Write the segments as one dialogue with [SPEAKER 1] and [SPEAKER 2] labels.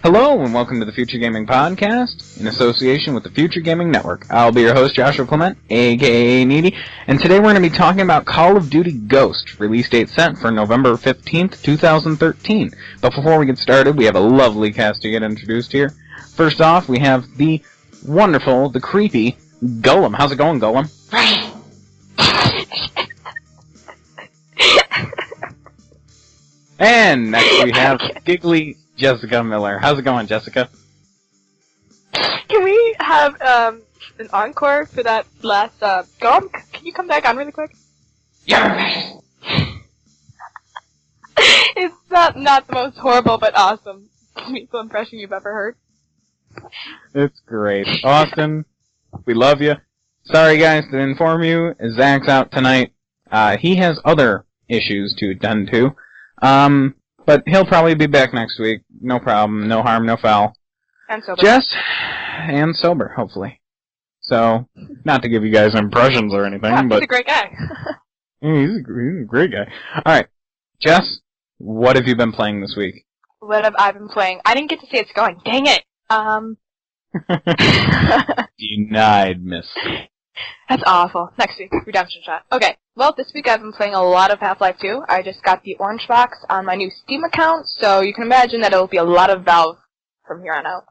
[SPEAKER 1] Hello, and welcome to the Future Gaming Podcast, in association with the Future Gaming Network. I'll be your host, Joshua Clement, a.k.a. Needy, and today we're going to be talking about Call of Duty Ghost, release date set for November 15th, 2013. But before we get started, we have a lovely cast to get introduced here. First off, we have the wonderful, the creepy, Golem. How's it going, Golem? And next we have giggly Jessica Miller. How's it going, Jessica?
[SPEAKER 2] Can we have an encore for that last Golem? Can you come back on really quick?
[SPEAKER 1] Yeah.
[SPEAKER 2] It's not the most horrible but awesome musical impression you've ever heard.
[SPEAKER 1] It's great. Austin, we love you. Sorry, guys, to inform you, Zach's out tonight. He has other issues to attend to. But he'll probably be back next week. No problem. No harm, no foul.
[SPEAKER 2] And sober.
[SPEAKER 1] Jess, and sober, hopefully. So, not to give you guys impressions or anything,
[SPEAKER 2] yeah,
[SPEAKER 1] but...
[SPEAKER 2] he's a great guy.
[SPEAKER 1] he's a great guy. Alright, Jess, what have you been playing this week?
[SPEAKER 2] What have I been playing? I didn't get to see it's going. Dang it!
[SPEAKER 1] Denied, miss.
[SPEAKER 2] That's awful. Next week, Redemption Shot. Okay, well, this week I've been playing a lot of Half-Life 2. I just got the orange box on my new Steam account, so you can imagine that it'll be a lot of Valve from here on out.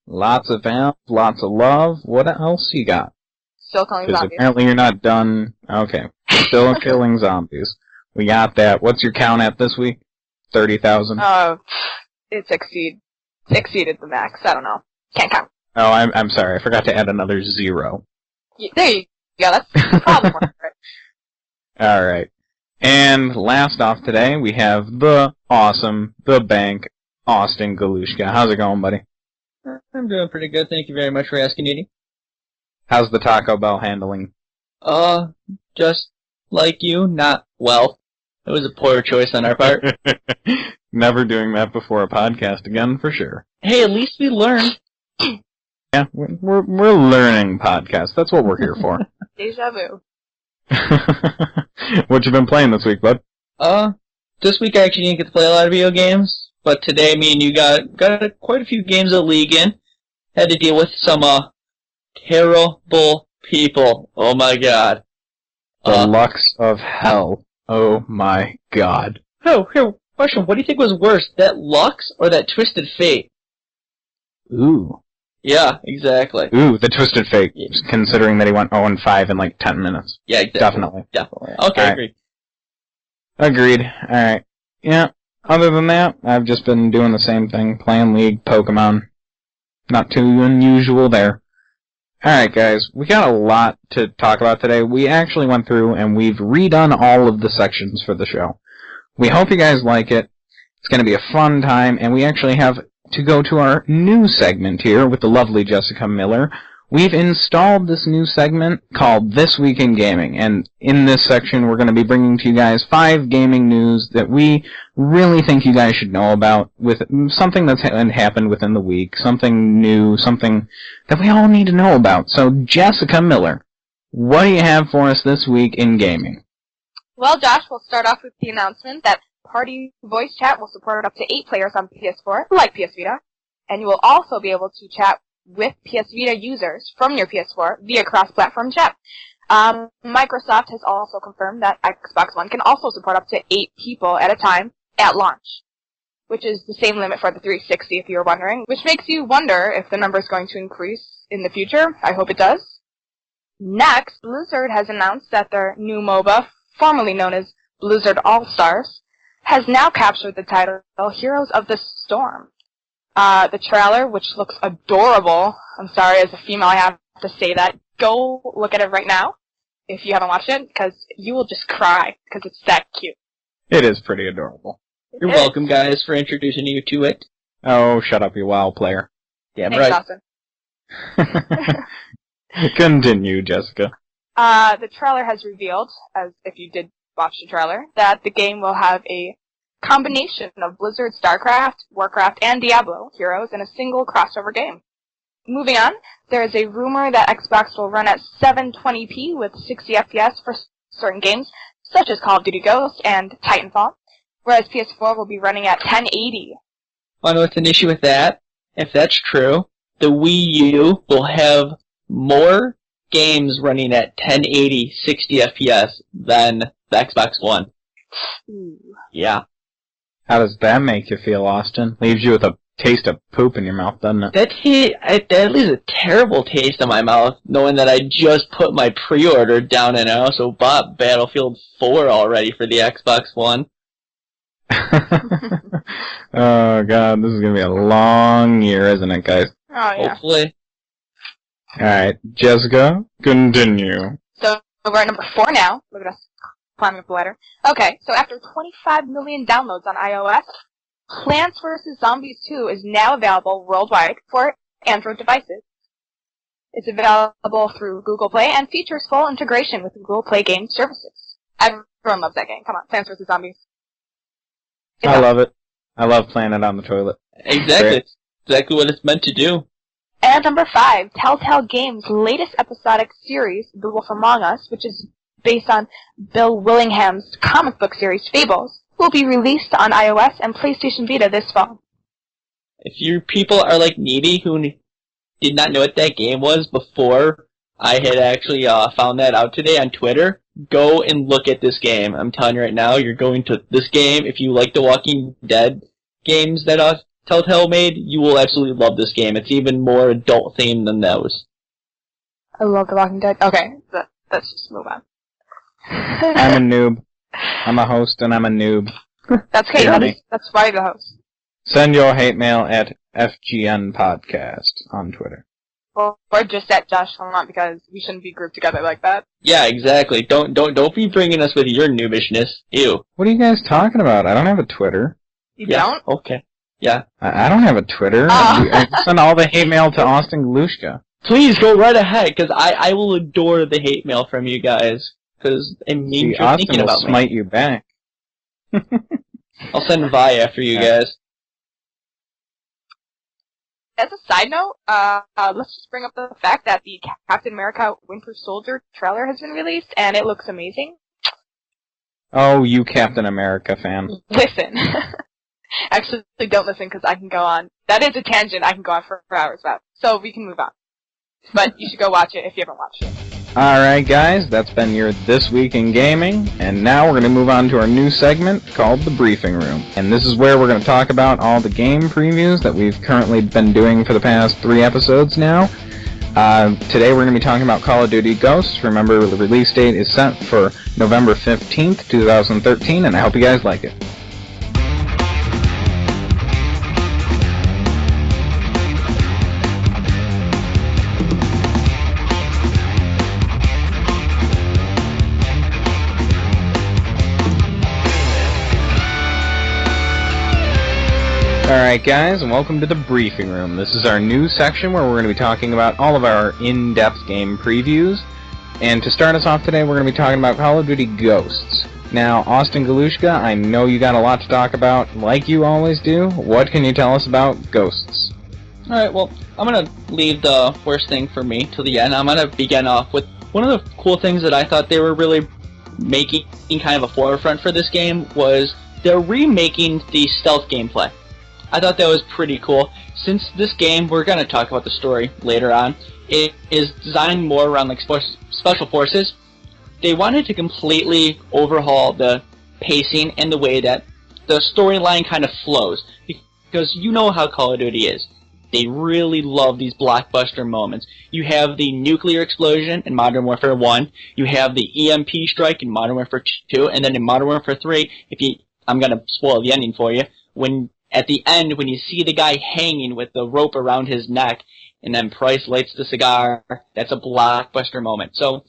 [SPEAKER 1] Lots of Valve, lots of love. What else you got?
[SPEAKER 2] Still killing
[SPEAKER 1] Because
[SPEAKER 2] zombies.
[SPEAKER 1] apparently you're not done. Okay. Still killing zombies. We got that. What's your count at this week? 30,000?
[SPEAKER 2] Oh, it's exceeded the max. I don't know. Can't count.
[SPEAKER 1] Oh, I'm sorry. I forgot to add another 0.
[SPEAKER 2] Yeah, there you go. That's the problem with it.
[SPEAKER 1] Alright. And last off today, we have the awesome, the bank, Austin Galushka. How's it going, buddy?
[SPEAKER 3] I'm doing pretty good. Thank you very much for asking, Edie.
[SPEAKER 1] How's the Taco Bell handling?
[SPEAKER 3] Just like you, not well. It was a poor choice on our part.
[SPEAKER 1] Never doing that before a podcast again, for sure.
[SPEAKER 3] Hey, at least we learned.
[SPEAKER 1] Yeah, we're learning podcasts. That's what we're here for.
[SPEAKER 2] Deja vu.
[SPEAKER 1] What you been playing this week, bud?
[SPEAKER 3] This week I actually didn't get to play a lot of video games, but today me and you got quite a few games of League in. Had to deal with some, terrible people. Oh my god.
[SPEAKER 1] The Lux of Hell. Oh my god.
[SPEAKER 3] Oh, here, question. What do you think was worse, that Lux or that Twisted Fate?
[SPEAKER 1] Ooh.
[SPEAKER 3] Yeah, exactly.
[SPEAKER 1] Ooh, the Twisted Fate, considering that he went 0-5 in like 10 minutes.
[SPEAKER 3] Yeah, exactly.
[SPEAKER 1] Definitely.
[SPEAKER 3] Definitely. Okay,
[SPEAKER 1] All right.
[SPEAKER 3] agreed.
[SPEAKER 1] Agreed. Alright. Yeah, other than that, I've just been doing the same thing, playing League, Pokemon. Not too unusual there. Alright guys, we got a lot to talk about today. We actually went through and we've redone all of the sections for the show. We hope you guys like it. It's going to be a fun time, and we actually have to go to our new segment here with the lovely Jessica Miller. We've installed this new segment called This Week in Gaming, and in this section we're going to be bringing to you guys 5 gaming news that we really think you guys should know about, with something that's happened within the week, something new, something that we all need to know about. So, Jessica Miller, what do you have for us this week in gaming?
[SPEAKER 2] Well, Josh, we'll start off with the announcement that Party Voice Chat will support up to 8 players on PS4, like PS Vita, and you will also be able to chat with PS Vita users from your PS4 via cross-platform chat. Microsoft has also confirmed that Xbox One can also support up to 8 people at a time at launch, which is the same limit for the 360 if you were wondering, which makes you wonder if the number is going to increase in the future. I hope it does. Next, Blizzard has announced that their new MOBA, formerly known as Blizzard All-Stars, has now captured the title Heroes of the Storm. The trailer, which looks adorable, I'm sorry, as a female I have to say that, go look at it right now if you haven't watched it, because you will just cry, because it's that cute.
[SPEAKER 1] It is pretty adorable.
[SPEAKER 3] You're welcome, guys, for introducing you to it.
[SPEAKER 1] Oh, shut up, you WoW player.
[SPEAKER 3] Damn
[SPEAKER 2] Thanks,
[SPEAKER 3] right.
[SPEAKER 2] Austin.
[SPEAKER 1] Continue, Jessica.
[SPEAKER 2] The trailer has revealed, as if you did watch the trailer, that the game will have a combination of Blizzard StarCraft, Warcraft, and Diablo heroes in a single crossover game. Moving on, there is a rumor that Xbox will run at 720p with 60 FPS for certain games, such as Call of Duty Ghosts and Titanfall, whereas PS4 will be running at 1080.
[SPEAKER 3] Want to know what's an issue with that? If that's true, the Wii U will have more games running at 1080 60 FPS than the Xbox One.
[SPEAKER 2] Ooh.
[SPEAKER 3] Yeah.
[SPEAKER 1] How does that make you feel, Austin? Leaves you with a taste of poop in your mouth, doesn't it?
[SPEAKER 3] That leaves a terrible taste in my mouth, knowing that I just put my pre-order down and I also bought Battlefield 4 already for the Xbox One.
[SPEAKER 1] Oh god, this is gonna be a long year, isn't it, guys?
[SPEAKER 2] Oh, yeah.
[SPEAKER 3] Hopefully.
[SPEAKER 1] Alright, Jessica, continue.
[SPEAKER 2] So we're at number 4 now. Look at us climbing up the ladder. Okay, so after 25 million downloads on iOS, Plants vs. Zombies 2 is now available worldwide for Android devices. It's available through Google Play and features full integration with Google Play game services. Everyone loves that game. Come on, Plants vs. Zombies.
[SPEAKER 1] I love it. I love playing it on the toilet.
[SPEAKER 3] Exactly.
[SPEAKER 1] Great.
[SPEAKER 3] It's exactly what it's meant to do.
[SPEAKER 2] And number 5, Telltale Games' latest episodic series, The Wolf Among Us, which is based on Bill Willingham's comic book series, Fables, will be released on iOS and PlayStation Vita this fall.
[SPEAKER 3] If you people are like me who did not know what that game was before I had actually found that out today on Twitter, go and look at this game. I'm telling you right now, you're going to this game. If you like the Walking Dead games that Telltale made, you will absolutely love this game. It's even more adult themed than those.
[SPEAKER 2] I love The Walking Dead. Okay, let's just move on.
[SPEAKER 1] I'm a noob. I'm a host and I'm a noob.
[SPEAKER 2] That's okay.
[SPEAKER 1] Hear me.
[SPEAKER 2] That's why the host.
[SPEAKER 1] Send your hate mail at FGN Podcast on Twitter.
[SPEAKER 2] Or just at Josh Lamont, because we shouldn't be grouped together like that.
[SPEAKER 3] Yeah, exactly. Don't be bringing us with your noobishness. Ew.
[SPEAKER 1] What are you guys talking about? I don't have a Twitter.
[SPEAKER 2] You
[SPEAKER 3] Yeah.
[SPEAKER 2] don't?
[SPEAKER 3] Okay. Yeah.
[SPEAKER 1] I don't have a Twitter.
[SPEAKER 2] Oh.
[SPEAKER 1] I send all the hate mail to Austin Galushka.
[SPEAKER 3] Please go right ahead, because I will adore the hate mail from you guys. Because it means
[SPEAKER 1] See,
[SPEAKER 3] you're
[SPEAKER 1] Austin
[SPEAKER 3] thinking
[SPEAKER 1] will
[SPEAKER 3] about me.
[SPEAKER 1] smite you back.
[SPEAKER 3] I'll send Vi after you guys.
[SPEAKER 2] As a side note, let's just bring up the fact that the Captain America Winter Soldier trailer has been released, and it looks amazing.
[SPEAKER 1] Oh, you Captain America fan.
[SPEAKER 2] Listen. Actually, don't listen, because I can go on. That is a tangent I can go on for hours about. So we can move on. But you should go watch it if you haven't watched it.
[SPEAKER 1] Alright guys, that's been your This Week in Gaming, and now we're going to move on to our new segment called The Briefing Room. And this is where we're going to talk about all the game previews that we've currently been doing for the past 3 episodes now. Today we're going to be talking about Call of Duty Ghosts. Remember, the release date is set for November 15th, 2013, and I hope you guys like it. Alright guys, and welcome to the Briefing Room. This is our new section where we're going to be talking about all of our in-depth game previews. And to start us off today, we're going to be talking about Call of Duty Ghosts. Now, Austin Galushka, I know you got a lot to talk about, like you always do. What can you tell us about Ghosts?
[SPEAKER 3] Alright, well, I'm going to leave the worst thing for me till the end. I'm going to begin off with one of the cool things that I thought they were really making kind of a forefront for this game was they're remaking the stealth gameplay. I thought that was pretty cool. Since this game, we're going to talk about the story later on, it is designed more around like special forces. They wanted to completely overhaul the pacing and the way that the storyline kind of flows. Because you know how Call of Duty is. They really love these blockbuster moments. You have the nuclear explosion in Modern Warfare 1, you have the EMP strike in Modern Warfare 2, and then in Modern Warfare 3, I'm going to spoil the ending for you, at the end, when you see the guy hanging with the rope around his neck, and then Price lights the cigar, that's a blockbuster moment. So,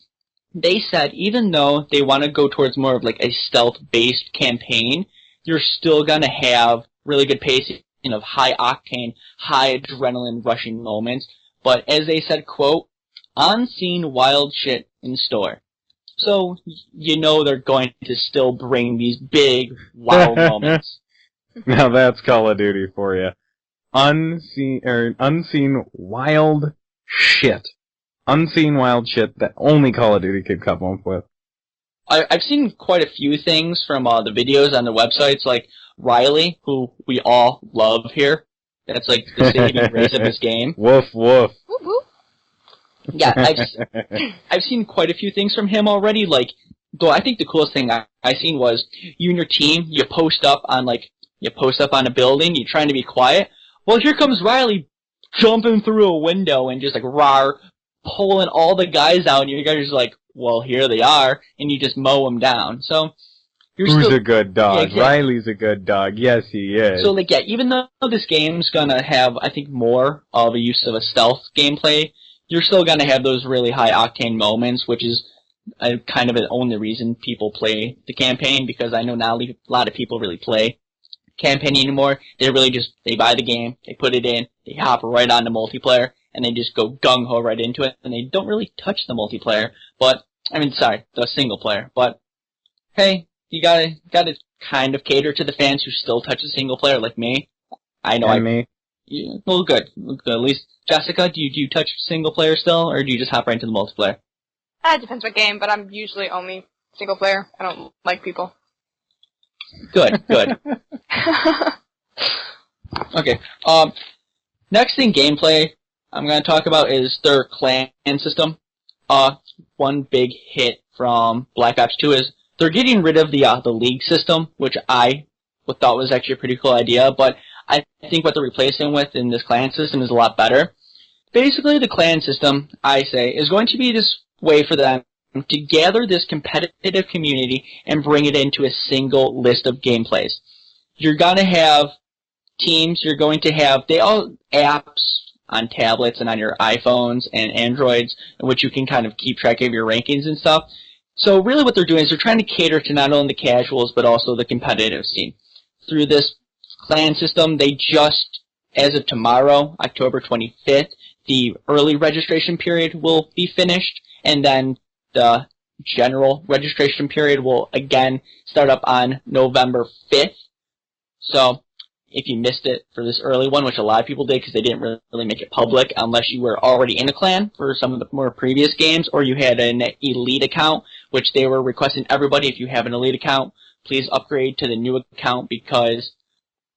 [SPEAKER 3] they said, even though they want to go towards more of like a stealth-based campaign, you're still going to have really good pacing of high-octane, high-adrenaline rushing moments, but as they said, quote, "on-scene wild shit in store." So you know they're going to still bring these big wow moments.
[SPEAKER 1] Now that's Call of Duty for you. Unseen wild shit. Unseen wild shit that only Call of Duty could come up with.
[SPEAKER 3] I've seen quite a few things from the videos on the websites, like Riley, who we all love here. That's like the saving grace of this game.
[SPEAKER 1] Woof, woof.
[SPEAKER 2] Whoop, whoop.
[SPEAKER 3] Yeah, I've seen quite a few things from him already. Like, though I think the coolest thing I seen was you and your team. You post up on a building. You're trying to be quiet. Well, here comes Riley jumping through a window and just like rawr, pulling all the guys out, and you guys are just like, well, here they are, and you just mow them down. So
[SPEAKER 1] Who's a good dog?
[SPEAKER 3] Yeah, exactly.
[SPEAKER 1] Riley's a good dog. Yes, he is.
[SPEAKER 3] So, like, yeah, even though this game's gonna have, I think, more of a use of a stealth gameplay, you're still gonna have those really high-octane moments, which is kind of the only reason people play the campaign, because I know now a lot of people really play campaign anymore. They really just, they buy the game, they put it in, they hop right on to multiplayer, and they just go gung-ho right into it, and they don't really touch the multiplayer, the single player. But, hey, you gotta kind of cater to the fans who still touch the single player, like me. I know.
[SPEAKER 1] Me.
[SPEAKER 3] Yeah, well, good. At least, Jessica, do you touch single player still, or do you just hop right into the multiplayer?
[SPEAKER 2] It depends what game, but I'm usually only single player. I don't like people.
[SPEAKER 3] Good. Okay. Next thing, gameplay, I'm going to talk about is their clan system. One big hit from Black Ops 2 is they're getting rid of the league system, which I thought was actually a pretty cool idea, but I think what they're replacing with in this clan system is a lot better. Basically, the clan system, I say, is going to be this way for them to gather this competitive community and bring it into a single list of gameplays. You're going to have teams, they all apps on tablets and on your iPhones and Androids, in which you can kind of keep track of your rankings and stuff. So really what they're doing is they're trying to cater to not only the casuals, but also the competitive scene. Through this clan system, they just, as of tomorrow, October 25th, the early registration period will be finished, and then the general registration period will again start up on November 5th. So, if you missed it for this early one, which a lot of people did because they didn't really make it public unless you were already in a clan for some of the more previous games, or you had an elite account, which they were requesting everybody, if you have an elite account, please upgrade to the new account, because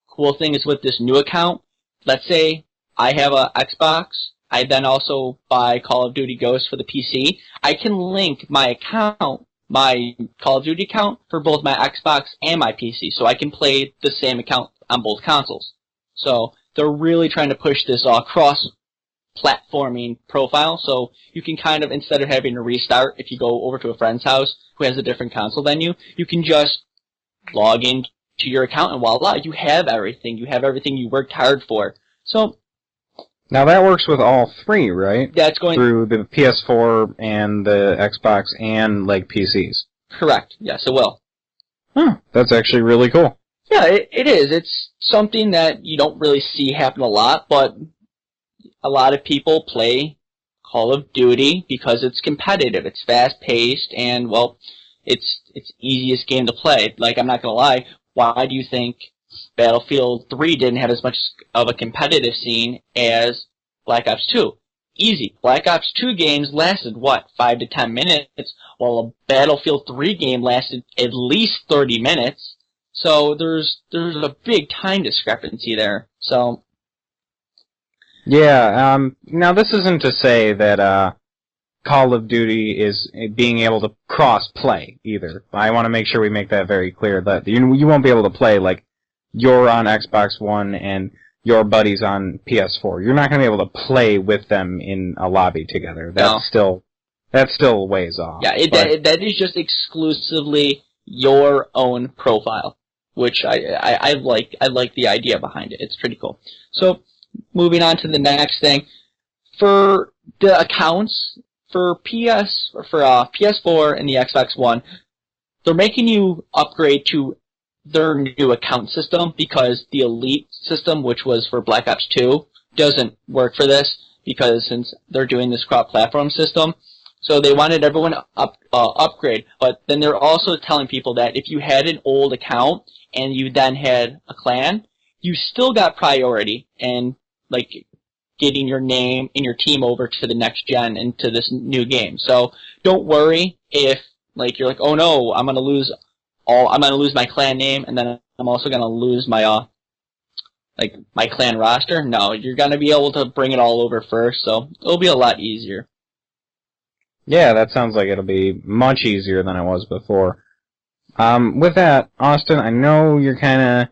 [SPEAKER 3] cool thing is with this new account, let's say I have a Xbox, I then also buy Call of Duty Ghosts for the PC, I can link my account, my Call of Duty account, for both my Xbox and my PC, so I can play the same account on both consoles. So they're really trying to push this cross-platforming profile, so you can kind of, instead of having to restart if you go over to a friend's house who has a different console than you can just log in to your account and voila, you have everything. You have everything you worked hard for. So
[SPEAKER 1] now that works with all three, right?
[SPEAKER 3] That's going
[SPEAKER 1] through the PS4 and the Xbox and like PCs.
[SPEAKER 3] Correct. Yes, it will.
[SPEAKER 1] Huh. That's actually really cool.
[SPEAKER 3] Yeah, it is. It's something that you don't really see happen a lot, but a lot of people play Call of Duty because it's competitive, it's fast-paced, and, well, it's easiest game to play. Like, I'm not gonna lie, why do you think Battlefield 3 didn't have as much of a competitive scene as Black Ops 2? Easy. Black Ops 2 games lasted, 5 to 10 minutes, while a Battlefield 3 game lasted at least 30 minutes. So there's a big time discrepancy there. So
[SPEAKER 1] yeah, now this isn't to say that Call of Duty is being able to cross-play either. I want to make sure we make that very clear, that you won't be able to play like you're on Xbox One and your buddy's on PS4. You're not going to be able to play with them in a lobby together. That's still ways off.
[SPEAKER 3] Yeah, that is just exclusively your own profile, which I like. I like the idea behind it. It's pretty cool. So, moving on to the next thing, for the accounts for PS4 and the Xbox One, they're making you upgrade to their new account system because the Elite system, which was for Black Ops 2, doesn't work for this. because since they're doing this cross-platform system, so they wanted everyone to upgrade. But then they're also telling people that if you had an old account and you then had a clan, you still got priority and like getting your name and your team over to the next gen and to this new game. So don't worry if like you're like, oh no, I'm gonna lose my clan name and then I'm also gonna lose my my clan roster. No, you're gonna be able to bring it all over first, so it'll be a lot easier.
[SPEAKER 1] Yeah, that sounds like it'll be much easier than it was before. With that, Austin, I know you're kind of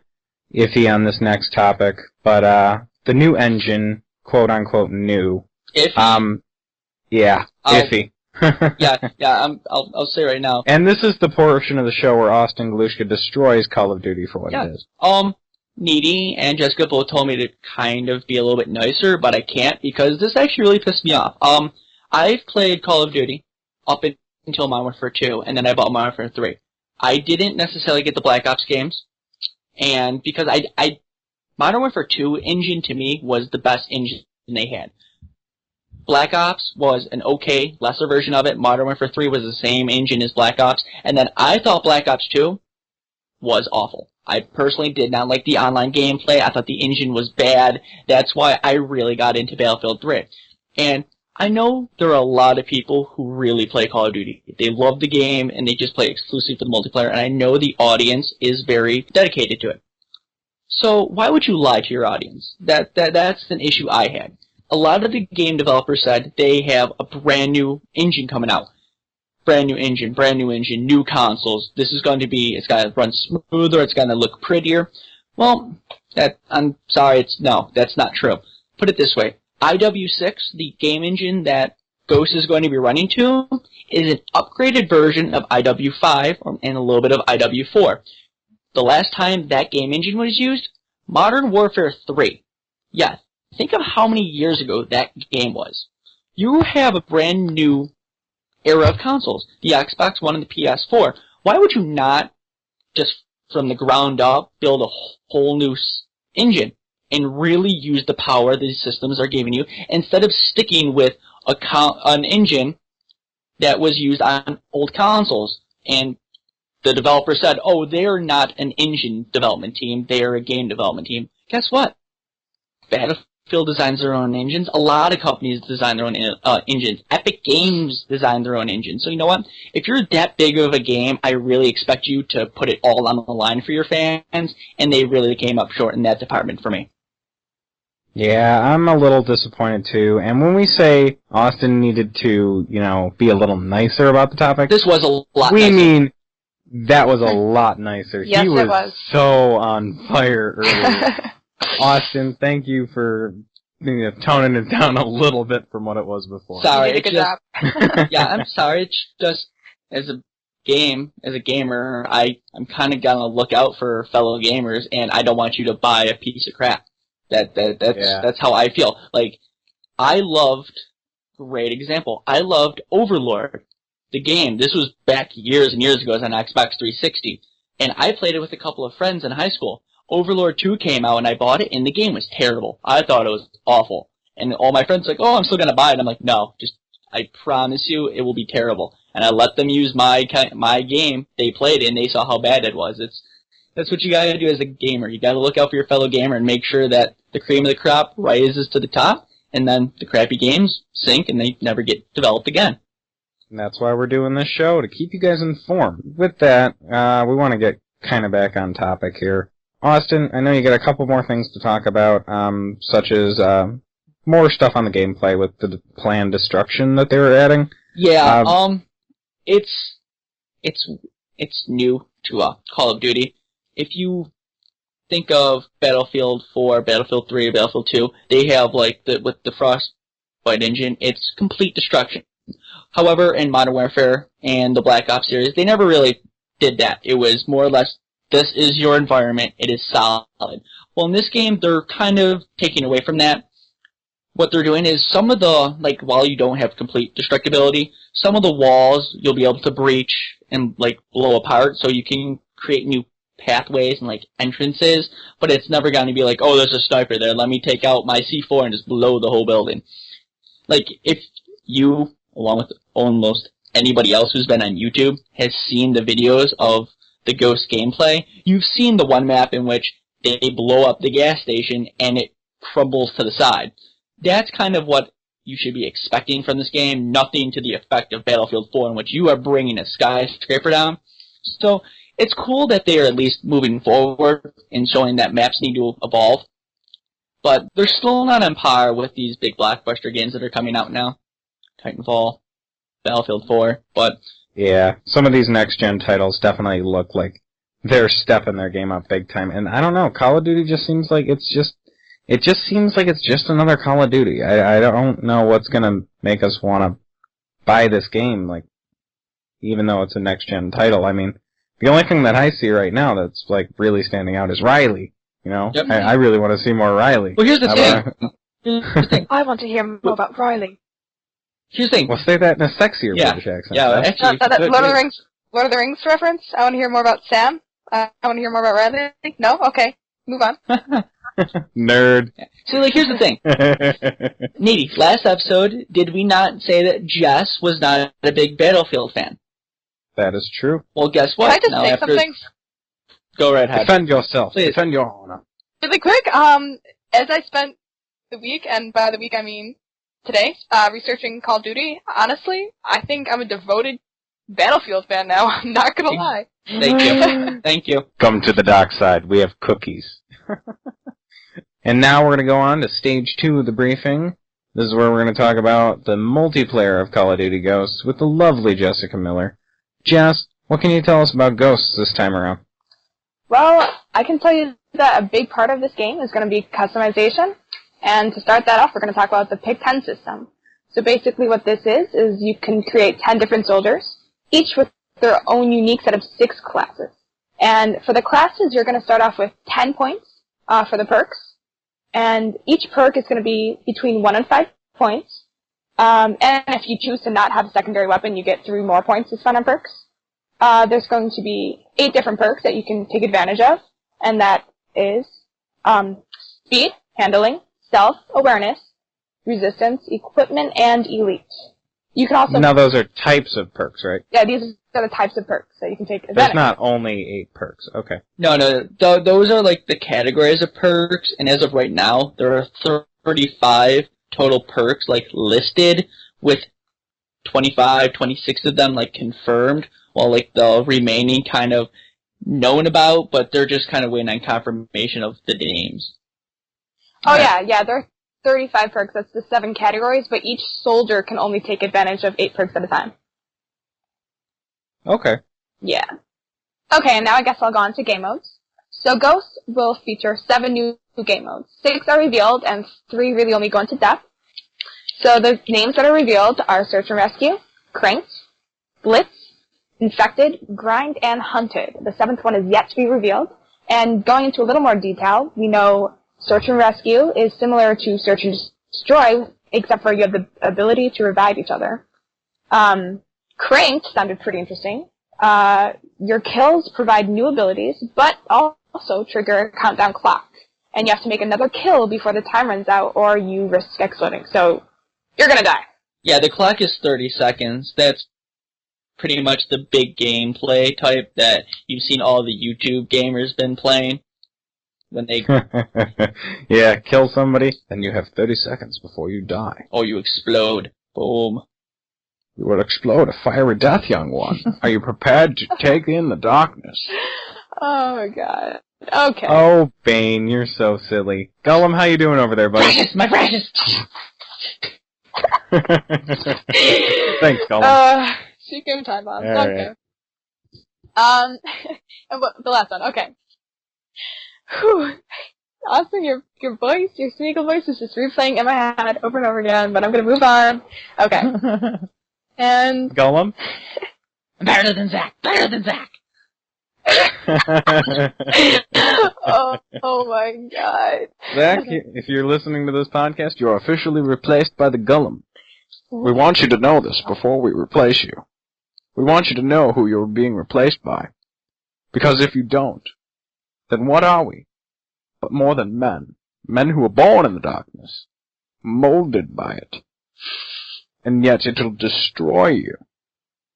[SPEAKER 1] iffy on this next topic, but the new engine, quote unquote new.
[SPEAKER 3] Iffy.
[SPEAKER 1] Yeah, iffy.
[SPEAKER 3] I'll say right now.
[SPEAKER 1] And this is the portion of the show where Austin Galushka destroys Call of Duty for what it is.
[SPEAKER 3] Needy and Jessica both told me to kind of be a little bit nicer, but I can't because this actually really pissed me off. I've played Call of Duty up until Modern Warfare 2, and then I bought Modern Warfare 3. I didn't necessarily get the Black Ops games, and because Modern Warfare 2 engine to me was the best engine they had. Black Ops was an okay, lesser version of it. Modern Warfare 3 was the same engine as Black Ops, and then I thought Black Ops 2 was awful. I personally did not like the online gameplay. I thought the engine was bad. That's why I really got into Battlefield 3. And I know there are a lot of people who really play Call of Duty. They love the game, and they just play exclusively for the multiplayer, and I know the audience is very dedicated to it. So why would you lie to your audience? That's an issue I had. A lot of the game developers said they have a brand new engine coming out. Brand new engine, new consoles. This is going to be, it's going to run smoother, it's going to look prettier. Well, I'm sorry, that's not true. Put it this way. IW6, the game engine that Ghost is going to be running to, is an upgraded version of IW5 and a little bit of IW4. The last time that game engine was used, Modern Warfare 3. Yes, think of how many years ago that game was. You have a brand new era of consoles, the Xbox One and the PS4. Why would you not just from the ground up build a whole new engine and really use the power these systems are giving you instead of sticking with an engine that was used on old consoles? And the developer said, oh, they're not an engine development team, they're a game development team. Guess what? Battlefield designs their own engines. A lot of companies design their own engines. Epic Games design their own engines. So you know what? If you're that big of a game, I really expect you to put it all on the line for your fans, and they really came up short in that department for me.
[SPEAKER 1] Yeah, I'm a little disappointed too. And when we say Austin needed to, be a little nicer about the topic,
[SPEAKER 3] this was a lot nicer.
[SPEAKER 1] We mean that was a lot nicer.
[SPEAKER 2] Yes,
[SPEAKER 1] he
[SPEAKER 2] it was
[SPEAKER 1] so on fire earlier. Austin, thank you for toning it down a little bit from what it was before.
[SPEAKER 2] Sorry, you did a good job.
[SPEAKER 3] Yeah, I'm sorry. It's just as a gamer, I'm kind of gonna look out for fellow gamers, and I don't want you to buy a piece of crap. That's how I feel. Like, great example. I loved Overlord, the game. This was back years and years ago. It was on Xbox 360, and I played it with a couple of friends in high school. Overlord 2 came out, and I bought it, and the game was terrible. I thought it was awful. And all my friends were like, oh, I'm still going to buy it. I'm like, no, I promise you it will be terrible. And I let them use my game. They played it, and they saw how bad it was. That's what you got to do as a gamer. You got to look out for your fellow gamer and make sure that the cream of the crop rises to the top, and then the crappy games sink, and they never get developed again.
[SPEAKER 1] And that's why we're doing this show, to keep you guys informed. With that, we want to get kind of back on topic here. Austin, I know you got a couple more things to talk about, such as more stuff on the gameplay with the planned destruction that they were adding.
[SPEAKER 3] Yeah, it's new to Call of Duty. If you think of Battlefield 4, Battlefield 3, Battlefield 2, they have with the Frostbite engine, it's complete destruction. However, in Modern Warfare and the Black Ops series, they never really did that. It was more or less, this is your environment, it is solid. Well, in this game, they're kind of taking away from that. What they're doing is some of the, while you don't have complete destructibility, some of the walls you'll be able to breach and, blow apart, so you can create new pathways and, entrances, but it's never going to be oh, there's a sniper there, let me take out my C4 and just blow the whole building. Like, if you, along with almost anybody else who's been on YouTube, has seen the videos of the Ghost gameplay, you've seen the one map in which they blow up the gas station and it crumbles to the side. That's kind of what you should be expecting from this game, nothing to the effect of Battlefield 4 in which you are bringing a skyscraper down. So, it's cool that they are at least moving forward and showing that maps need to evolve. But they're still not on par with these big blockbuster games that are coming out now. Titanfall, Battlefield 4, but...
[SPEAKER 1] Yeah, some of these next-gen titles definitely look like they're stepping their game up big time. And I don't know, Call of Duty just seems like it's just another Call of Duty. I don't know what's gonna make us want to buy this game, like, even though it's a next-gen title. I mean, the only thing that I see right now that's, like, really standing out is Riley. You know?
[SPEAKER 3] Yep.
[SPEAKER 1] I really want to see more Riley.
[SPEAKER 3] Well, here's the thing.
[SPEAKER 2] I want to hear more about Riley.
[SPEAKER 3] Here's the thing.
[SPEAKER 1] Well, say that in a sexier British accent.
[SPEAKER 3] Yeah, actually,
[SPEAKER 2] That Lord of the Rings reference? I want to hear more about Sam. I want to hear more about Riley. No? Okay. Move on.
[SPEAKER 1] Nerd.
[SPEAKER 3] So, like, here's the thing. Needy, last episode, did we not say that Jess was not a big Battlefield fan?
[SPEAKER 1] That is true.
[SPEAKER 3] Well, guess what?
[SPEAKER 2] Can I just say something?
[SPEAKER 3] Go right ahead.
[SPEAKER 1] Defend yourself.
[SPEAKER 3] Please.
[SPEAKER 1] Defend your honor.
[SPEAKER 2] Really quick, as I spent the week, and by the week I mean today, researching Call of Duty, honestly, I think I'm a devoted Battlefield fan now. I'm not gonna lie.
[SPEAKER 3] Thank you. Thank you.
[SPEAKER 1] Come to the dark side. We have cookies. And now we're going to go on to stage 2 of the briefing. This is where we're going to talk about the multiplayer of Call of Duty Ghosts with the lovely Jessica Miller. Jess, what can you tell us about Ghosts this time around?
[SPEAKER 2] Well, I can tell you that a big part of this game is going to be customization. And to start that off, we're going to talk about the Pick 10 system. So basically what this is you can create 10 different soldiers, each with their own unique set of 6 classes. And for the classes, you're going to start off with 10 points for the perks. And each perk is going to be between 1 and 5 points. And if you choose to not have a secondary weapon, you get 3 more points to spend on perks. There's going to be 8 different perks that you can take advantage of. And that is speed, handling, stealth, awareness, resistance, equipment, and elite. You can also...
[SPEAKER 1] Now those are types of perks, right?
[SPEAKER 2] Yeah, these are the types of perks that you can take advantage
[SPEAKER 1] There's
[SPEAKER 2] of.
[SPEAKER 1] not only 8 perks. Okay.
[SPEAKER 3] No, those are like the categories of perks, and as of right now, there are 35 total perks, like, listed, with 25, 26 of them, like, confirmed, while, like, the remaining kind of known about, but they're just kind of waiting on confirmation of the names.
[SPEAKER 2] Oh, yeah, there are 35 perks. That's the 7 categories, but each soldier can only take advantage of 8 perks at a time.
[SPEAKER 1] Okay.
[SPEAKER 2] Yeah. Okay, and now I guess I'll go on to game modes. So Ghosts will feature 7 new game modes. 6 are revealed, and 3 really only go into depth. So the names that are revealed are Search and Rescue, Cranked, Blitz, Infected, Grind, and Hunted. The 7th one is yet to be revealed. And going into a little more detail, we know Search and Rescue is similar to Search and Destroy, except for you have the ability to revive each other. Cranked sounded pretty interesting. Your kills provide new abilities, but also trigger a countdown clock. And you have to make another kill before the time runs out, or you risk exploding. So, you're gonna die.
[SPEAKER 3] Yeah, the clock is 30 seconds. That's pretty much the big gameplay type that you've seen all the YouTube gamers been playing. When they...
[SPEAKER 1] Yeah, kill somebody, then you have 30 seconds before you die.
[SPEAKER 3] Oh, you explode. Boom.
[SPEAKER 1] You will explode a fiery death, young one. Are you prepared to take in the darkness?
[SPEAKER 2] Oh my god. Okay.
[SPEAKER 1] Oh, Bane, you're so silly. Gollum, how you doing over there, buddy?
[SPEAKER 3] Precious, my precious!
[SPEAKER 1] Thanks, Gollum.
[SPEAKER 2] She gave time bombs.
[SPEAKER 1] All
[SPEAKER 2] Okay. And the last one. Okay. Whew. Austin, your voice, your Smeagol voice is just replaying in my head over and over again, but I'm gonna move on. Okay. And...
[SPEAKER 1] Gollum?
[SPEAKER 3] Better than Zach! Better than Zach!
[SPEAKER 2] oh my god.
[SPEAKER 1] Zach, if you're listening to this podcast, you're officially replaced by the Gollum. We want you to know this before we replace you. We want you to know who you're being replaced by. Because if you don't, then what are we? But more than men. Men who were born in the darkness. Molded by it. and yet it'll destroy you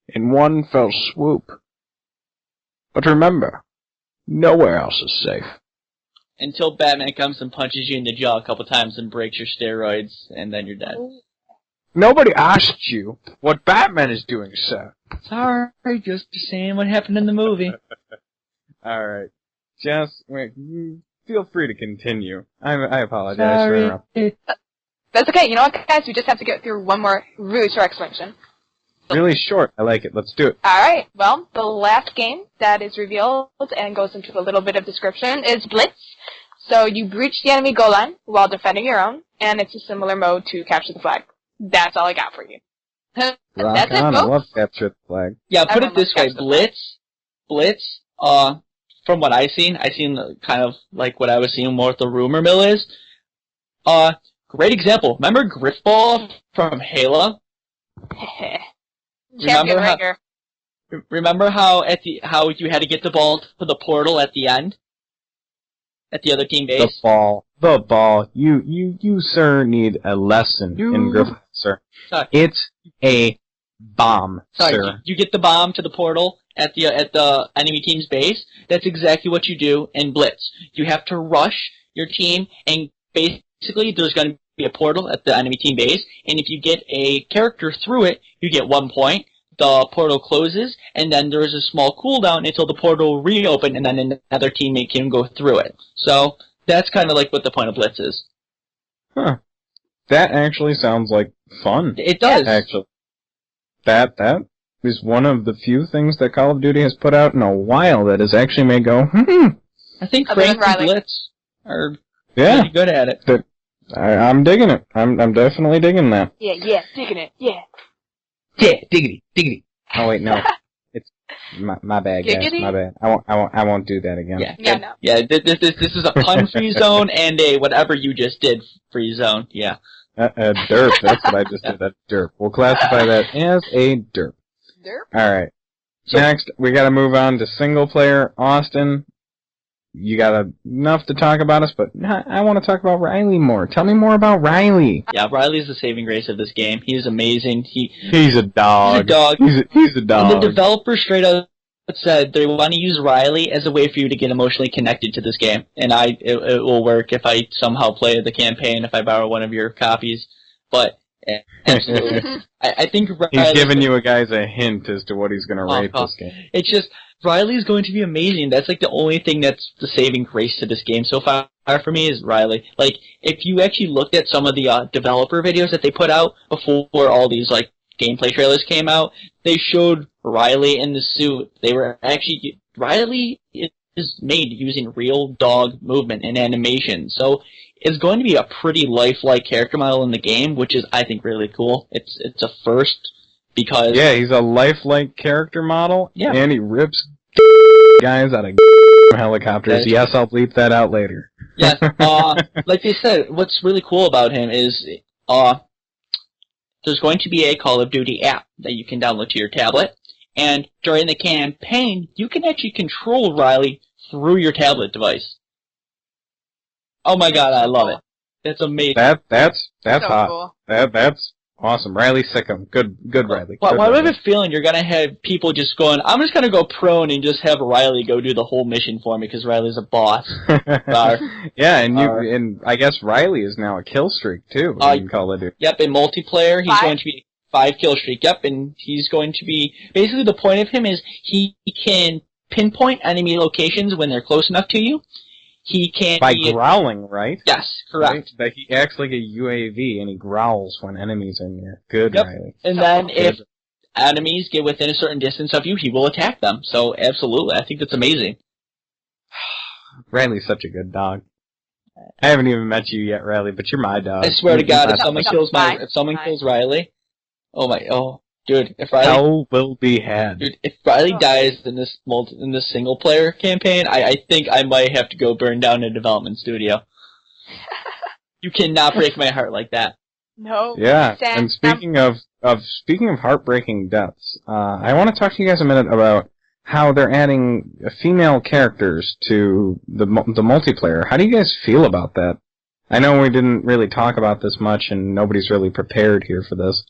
[SPEAKER 1] in one fell swoop. But remember, nowhere else is safe.
[SPEAKER 3] Until Batman comes and punches you in the jaw a couple times and breaks your steroids, and then you're dead.
[SPEAKER 1] Nobody asked you what Batman is doing, sir.
[SPEAKER 3] Sorry, just saying what happened in the movie.
[SPEAKER 1] Alright. Just, wait, feel free to continue. I apologize for interrupting.
[SPEAKER 2] That's okay. You know what, guys? We just have to get through one more really short explanation.
[SPEAKER 1] Really short. I like it. Let's do it.
[SPEAKER 2] Alright, well, the last game that is revealed and goes into a little bit of description is Blitz. So you breach the enemy goal line while defending your own, and it's a similar mode to Capture the Flag. That's all I got for you.
[SPEAKER 1] Rock
[SPEAKER 2] That's it,
[SPEAKER 1] on. I
[SPEAKER 2] folks.
[SPEAKER 1] love Capture the Flag.
[SPEAKER 3] Yeah, put
[SPEAKER 2] Everyone
[SPEAKER 3] it this way,
[SPEAKER 2] loves Capture the
[SPEAKER 3] Blitz, from what I've seen kind of like what I was seeing more what the rumor mill is. Great example. Remember Griffball from Halo?
[SPEAKER 2] Champion Ringer.
[SPEAKER 3] Remember how you had to get the ball to the portal at the end? At the other team base?
[SPEAKER 1] The ball. You, sir, need a lesson in Griffin, sir.
[SPEAKER 3] Sorry.
[SPEAKER 1] It's a bomb,
[SPEAKER 3] Sorry,
[SPEAKER 1] sir.
[SPEAKER 3] you get the bomb to the portal at the enemy team's base. That's exactly what you do in Blitz. You have to rush your team, and basically there's going to be a portal at the enemy team base, and if you get a character through it, you get 1 point. The portal closes, and then there is a small cooldown until the portal will reopen, and then another teammate can go through it. So that's kind of like what the point of Blitz is.
[SPEAKER 1] Huh. That actually sounds like fun.
[SPEAKER 3] It does.
[SPEAKER 1] Actually. That is one of the few things that Call of Duty has put out in a while that has actually made go,
[SPEAKER 3] I think
[SPEAKER 2] Other than
[SPEAKER 3] France and
[SPEAKER 2] Riley.
[SPEAKER 3] Blitz are
[SPEAKER 1] yeah.
[SPEAKER 3] pretty good at it.
[SPEAKER 1] I'm digging it. I'm definitely digging that.
[SPEAKER 2] Yeah, digging it, yeah.
[SPEAKER 1] Yeah, diggity. Oh wait, no. It's my bad, guys.
[SPEAKER 2] Giggity?
[SPEAKER 1] My bad. I won't do that again.
[SPEAKER 2] Yeah, no.
[SPEAKER 3] Yeah, this is a pun-free zone and a whatever you just did free zone. Yeah.
[SPEAKER 1] Derp. That's what I just did. That's derp. We'll classify that as a derp.
[SPEAKER 2] Derp?
[SPEAKER 1] Alright.
[SPEAKER 3] So-
[SPEAKER 1] Next, we gotta move on to single player. Austin, you got enough to talk about us, but I want to talk about Riley more. Tell me more about Riley.
[SPEAKER 3] Yeah, Riley's the saving grace of this game. He's amazing.
[SPEAKER 1] He's a dog.
[SPEAKER 3] He's a dog.
[SPEAKER 1] He's a dog.
[SPEAKER 3] And the developer straight up said they want to use Riley as a way for you to get emotionally connected to this game. And it will work if I somehow play the campaign, if I borrow one of your copies. But absolutely. I think Riley's
[SPEAKER 1] He's giving you guys a hint as to what he's going to rate this game.
[SPEAKER 3] It's just, Riley's going to be amazing. That's like the only thing that's the saving grace to this game so far for me is Riley. Like, if you actually looked at some of the developer videos that they put out before all these like gameplay trailers came out, they showed Riley in the suit. They were actually, Riley is made using real dog movement and animation. So it's going to be a pretty lifelike character model in the game, which is, I think, really cool. It's a first because...
[SPEAKER 1] Yeah, he's a lifelike character model,
[SPEAKER 3] Yeah.
[SPEAKER 1] and he rips guys out of helicopters. Yes, I'll bleep that out later.
[SPEAKER 3] Yes, like they said, what's really cool about him is there's going to be a Call of Duty app that you can download to your tablet, and during the campaign, you can actually control Riley through your tablet device. Oh my god, I love it. That's amazing.
[SPEAKER 1] That's
[SPEAKER 2] So
[SPEAKER 1] hot.
[SPEAKER 2] cool.
[SPEAKER 1] That's awesome. Riley Sickham. Good Riley.
[SPEAKER 3] Well,
[SPEAKER 1] Good
[SPEAKER 3] I have
[SPEAKER 1] Riley.
[SPEAKER 3] a feeling you're going to have people just going, I'm just going to go prone and just have Riley go do the whole mission for me because Riley's a boss.
[SPEAKER 1] Yeah, and I guess Riley is now a kill streak too in Call of Duty.
[SPEAKER 3] Yep, in multiplayer, he's
[SPEAKER 2] 5?
[SPEAKER 3] going to be 5 kill streak. Yep, and he's going to be, basically the point of him is he can pinpoint enemy locations when they're close enough to you. He can
[SPEAKER 1] By growling, right?
[SPEAKER 3] Yes, correct.
[SPEAKER 1] Right? That he acts like a UAV and he growls when enemies are near. Good,
[SPEAKER 3] Yep.
[SPEAKER 1] Riley.
[SPEAKER 3] And then if enemies get within a certain distance of you, he will attack them. So absolutely, I think that's amazing.
[SPEAKER 1] Riley's such a good dog. I haven't even met you yet, Riley, but you're my dog.
[SPEAKER 3] I swear to God, if
[SPEAKER 1] You're
[SPEAKER 3] someone
[SPEAKER 2] No,
[SPEAKER 3] kills
[SPEAKER 2] fine,
[SPEAKER 3] if someone
[SPEAKER 2] fine.
[SPEAKER 3] kills Riley, dude, if
[SPEAKER 1] my
[SPEAKER 3] Riley
[SPEAKER 1] hell will be had.
[SPEAKER 3] Dude, if Riley
[SPEAKER 2] Oh.
[SPEAKER 3] dies in this single player campaign, I think I might have to go burn down a development studio. You cannot break my heart like that.
[SPEAKER 2] No.
[SPEAKER 1] Yeah,
[SPEAKER 2] Sam,
[SPEAKER 1] and speaking of heartbreaking deaths, I want to talk to you guys a minute about how they're adding female characters to the multiplayer. How do you guys feel about that? I know we didn't really talk about this much, and nobody's really prepared here for this.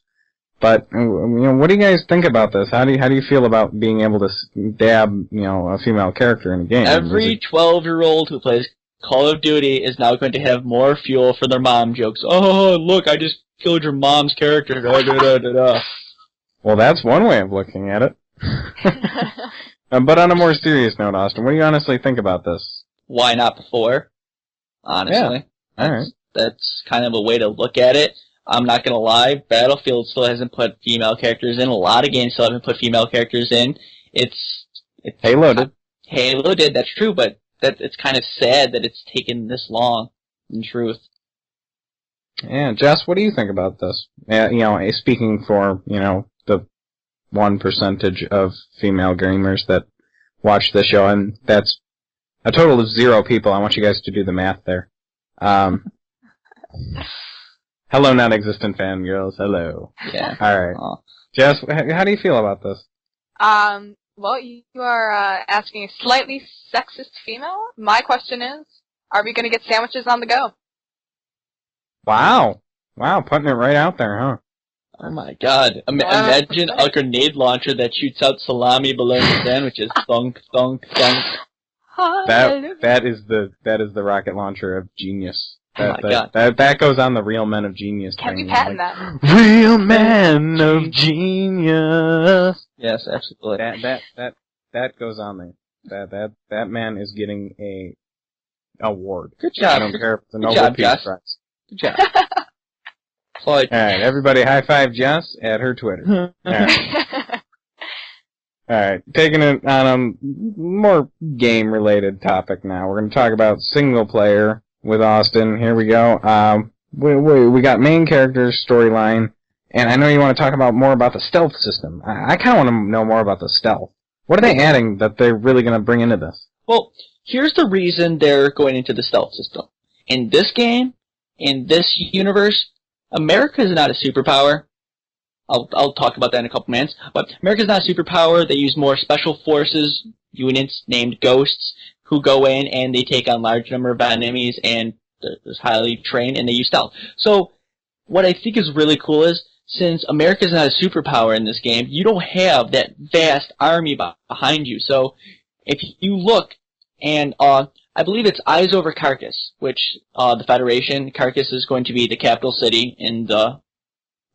[SPEAKER 1] But what do you guys think about this? How do you feel about being able to dab a female character in a game?
[SPEAKER 3] Every 12-year-old who plays Call of Duty is now going to have more fuel for their mom jokes. Oh, look, I just killed your mom's character. Da, da, da, da, da.
[SPEAKER 1] Well, that's one way of looking at it. But on a more serious note, Austin, what do you honestly think about this?
[SPEAKER 3] Why not before? Honestly.
[SPEAKER 1] Yeah. All right.
[SPEAKER 3] That's kind of a way to look at it. I'm not going to lie, Battlefield still hasn't put female characters in. A lot of games still haven't put female characters in. It's
[SPEAKER 1] Halo did.
[SPEAKER 3] Halo did, that's true, but it's kind of sad that it's taken this long, in truth.
[SPEAKER 1] Yeah, Jess, what do you think about this? Speaking for, the 1% of female gamers that watch the show, and that's a total of 0 people. I want you guys to do the math there. Hello, non-existent fangirls. Hello.
[SPEAKER 3] Yeah.
[SPEAKER 1] All right. Jess, how do you feel about this?
[SPEAKER 2] Well, you are asking a slightly sexist female. My question is, are we going to get sandwiches on the go?
[SPEAKER 1] Wow, putting it right out there, huh?
[SPEAKER 3] Oh my god. Imagine a grenade launcher that shoots out salami bologna sandwiches. Thunk, thunk, thunk.
[SPEAKER 1] That is the rocket launcher of genius. That goes on the Real Men of Genius.
[SPEAKER 2] Can we patent that?
[SPEAKER 1] Real Men of Genius.
[SPEAKER 3] Yes, absolutely.
[SPEAKER 1] That goes on there. That man is getting a award.
[SPEAKER 3] Good job.
[SPEAKER 1] I don't care if it's a Nobel Peace Prize.
[SPEAKER 3] Good job.
[SPEAKER 1] All right, everybody, high five Jess at her Twitter. All right, taking it on a more game-related topic now. We're going to talk about single player with Austin. Here we go. We got main characters, storyline, and I know you want to talk about more about the stealth system. I kind of want to know more about the stealth. What are they adding that they're really going to bring into this?
[SPEAKER 3] Well, here's the reason they're going into the stealth system. In this game, in this universe, America is not a superpower. I'll talk about that in a couple minutes. But America's not a superpower. They use more special forces units named Ghosts who go in and they take on large number of enemies and they're highly trained and they use stealth. So what I think is really cool is since America's not a superpower in this game, you don't have that vast army behind you. So if you look and I believe it's Eyes Over Carcass, which the Federation, Carcass is going to be the capital city in the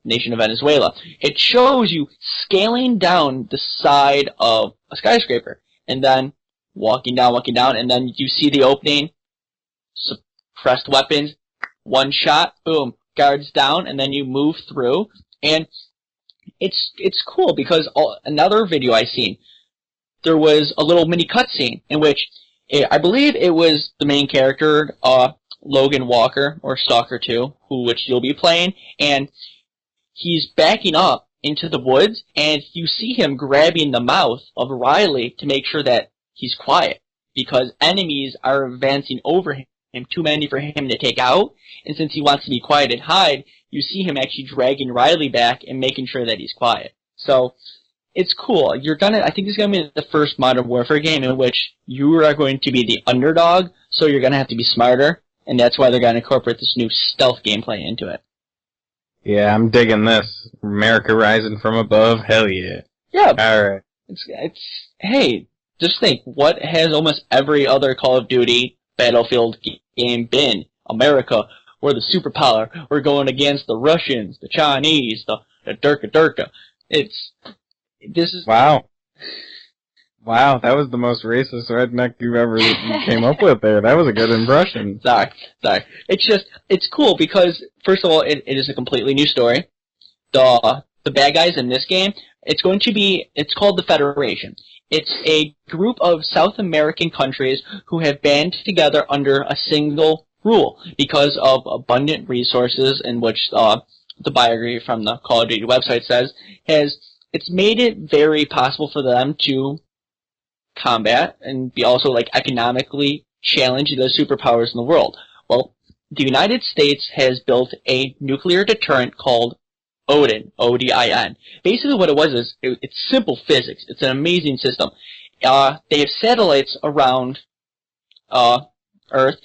[SPEAKER 3] nation of Venezuela. It shows you scaling down the side of a skyscraper and then walking down, and then you see the opening, suppressed weapons, one shot, boom, guards down, and then you move through, and it's cool because another video I seen, there was a little mini cutscene in which I believe it was the main character, Logan Walker, or Stalker 2, which you'll be playing, and he's backing up into the woods, and you see him grabbing the mouth of Riley to make sure that he's quiet, because enemies are advancing over him, too many for him to take out, and since he wants to be quiet and hide, you see him actually dragging Riley back and making sure that he's quiet. So, it's cool. I think it's going to be the first Modern Warfare game in which you are going to be the underdog, so you're going to have to be smarter, and that's why they're going to incorporate this new stealth gameplay into it.
[SPEAKER 1] Yeah, I'm digging this. America rising from above, hell yeah.
[SPEAKER 3] Yeah.
[SPEAKER 1] Alright.
[SPEAKER 3] Hey, just think, what has almost every other Call of Duty Battlefield game been? America, we're the superpower, we're going against the Russians, the Chinese, the Durka.
[SPEAKER 1] Wow, that was the most racist redneck you ever came up with there. That was a good impression.
[SPEAKER 3] Sorry. It's cool because, first of all, it is a completely new story. The bad guys in this game, it's called the Federation. It's a group of South American countries who have band together under a single rule because of abundant resources, in which the biography from the Call of Duty website says, it's made it very possible for them to combat and be also economically challenge the superpowers in the world. Well, the United States has built a nuclear deterrent called Odin, O-D-I-N. Basically what it was is, it's simple physics. It's an amazing system. They have satellites around Earth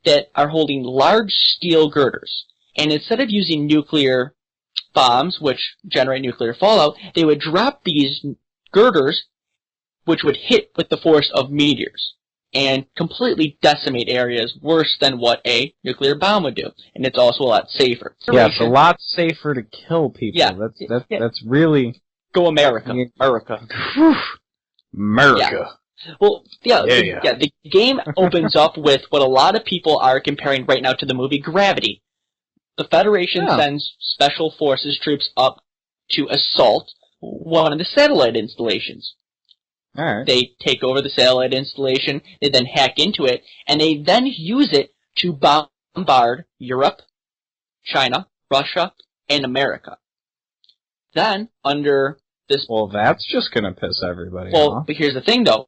[SPEAKER 3] that are holding large steel girders. And instead of using nuclear bombs, which generate nuclear fallout, they would drop these girders, which would hit with the force of meteors and completely decimate areas worse than what a nuclear bomb would do. And it's also a lot safer.
[SPEAKER 1] Yeah, it's a lot safer to kill people.
[SPEAKER 3] Yeah.
[SPEAKER 1] That's really...
[SPEAKER 3] Go America. America.
[SPEAKER 1] America.
[SPEAKER 3] Well,
[SPEAKER 1] Yeah.
[SPEAKER 3] the game opens up with what a lot of people are comparing right now to the movie Gravity. The Federation sends special forces troops up to assault one of the satellite installations.
[SPEAKER 1] All right.
[SPEAKER 3] They take over the satellite installation, they then hack into it, and they then use it to bombard Europe, China, Russia, and America. Then, under this...
[SPEAKER 1] Well, that's just going to piss everybody
[SPEAKER 3] Well,
[SPEAKER 1] off.
[SPEAKER 3] but here's the thing, though.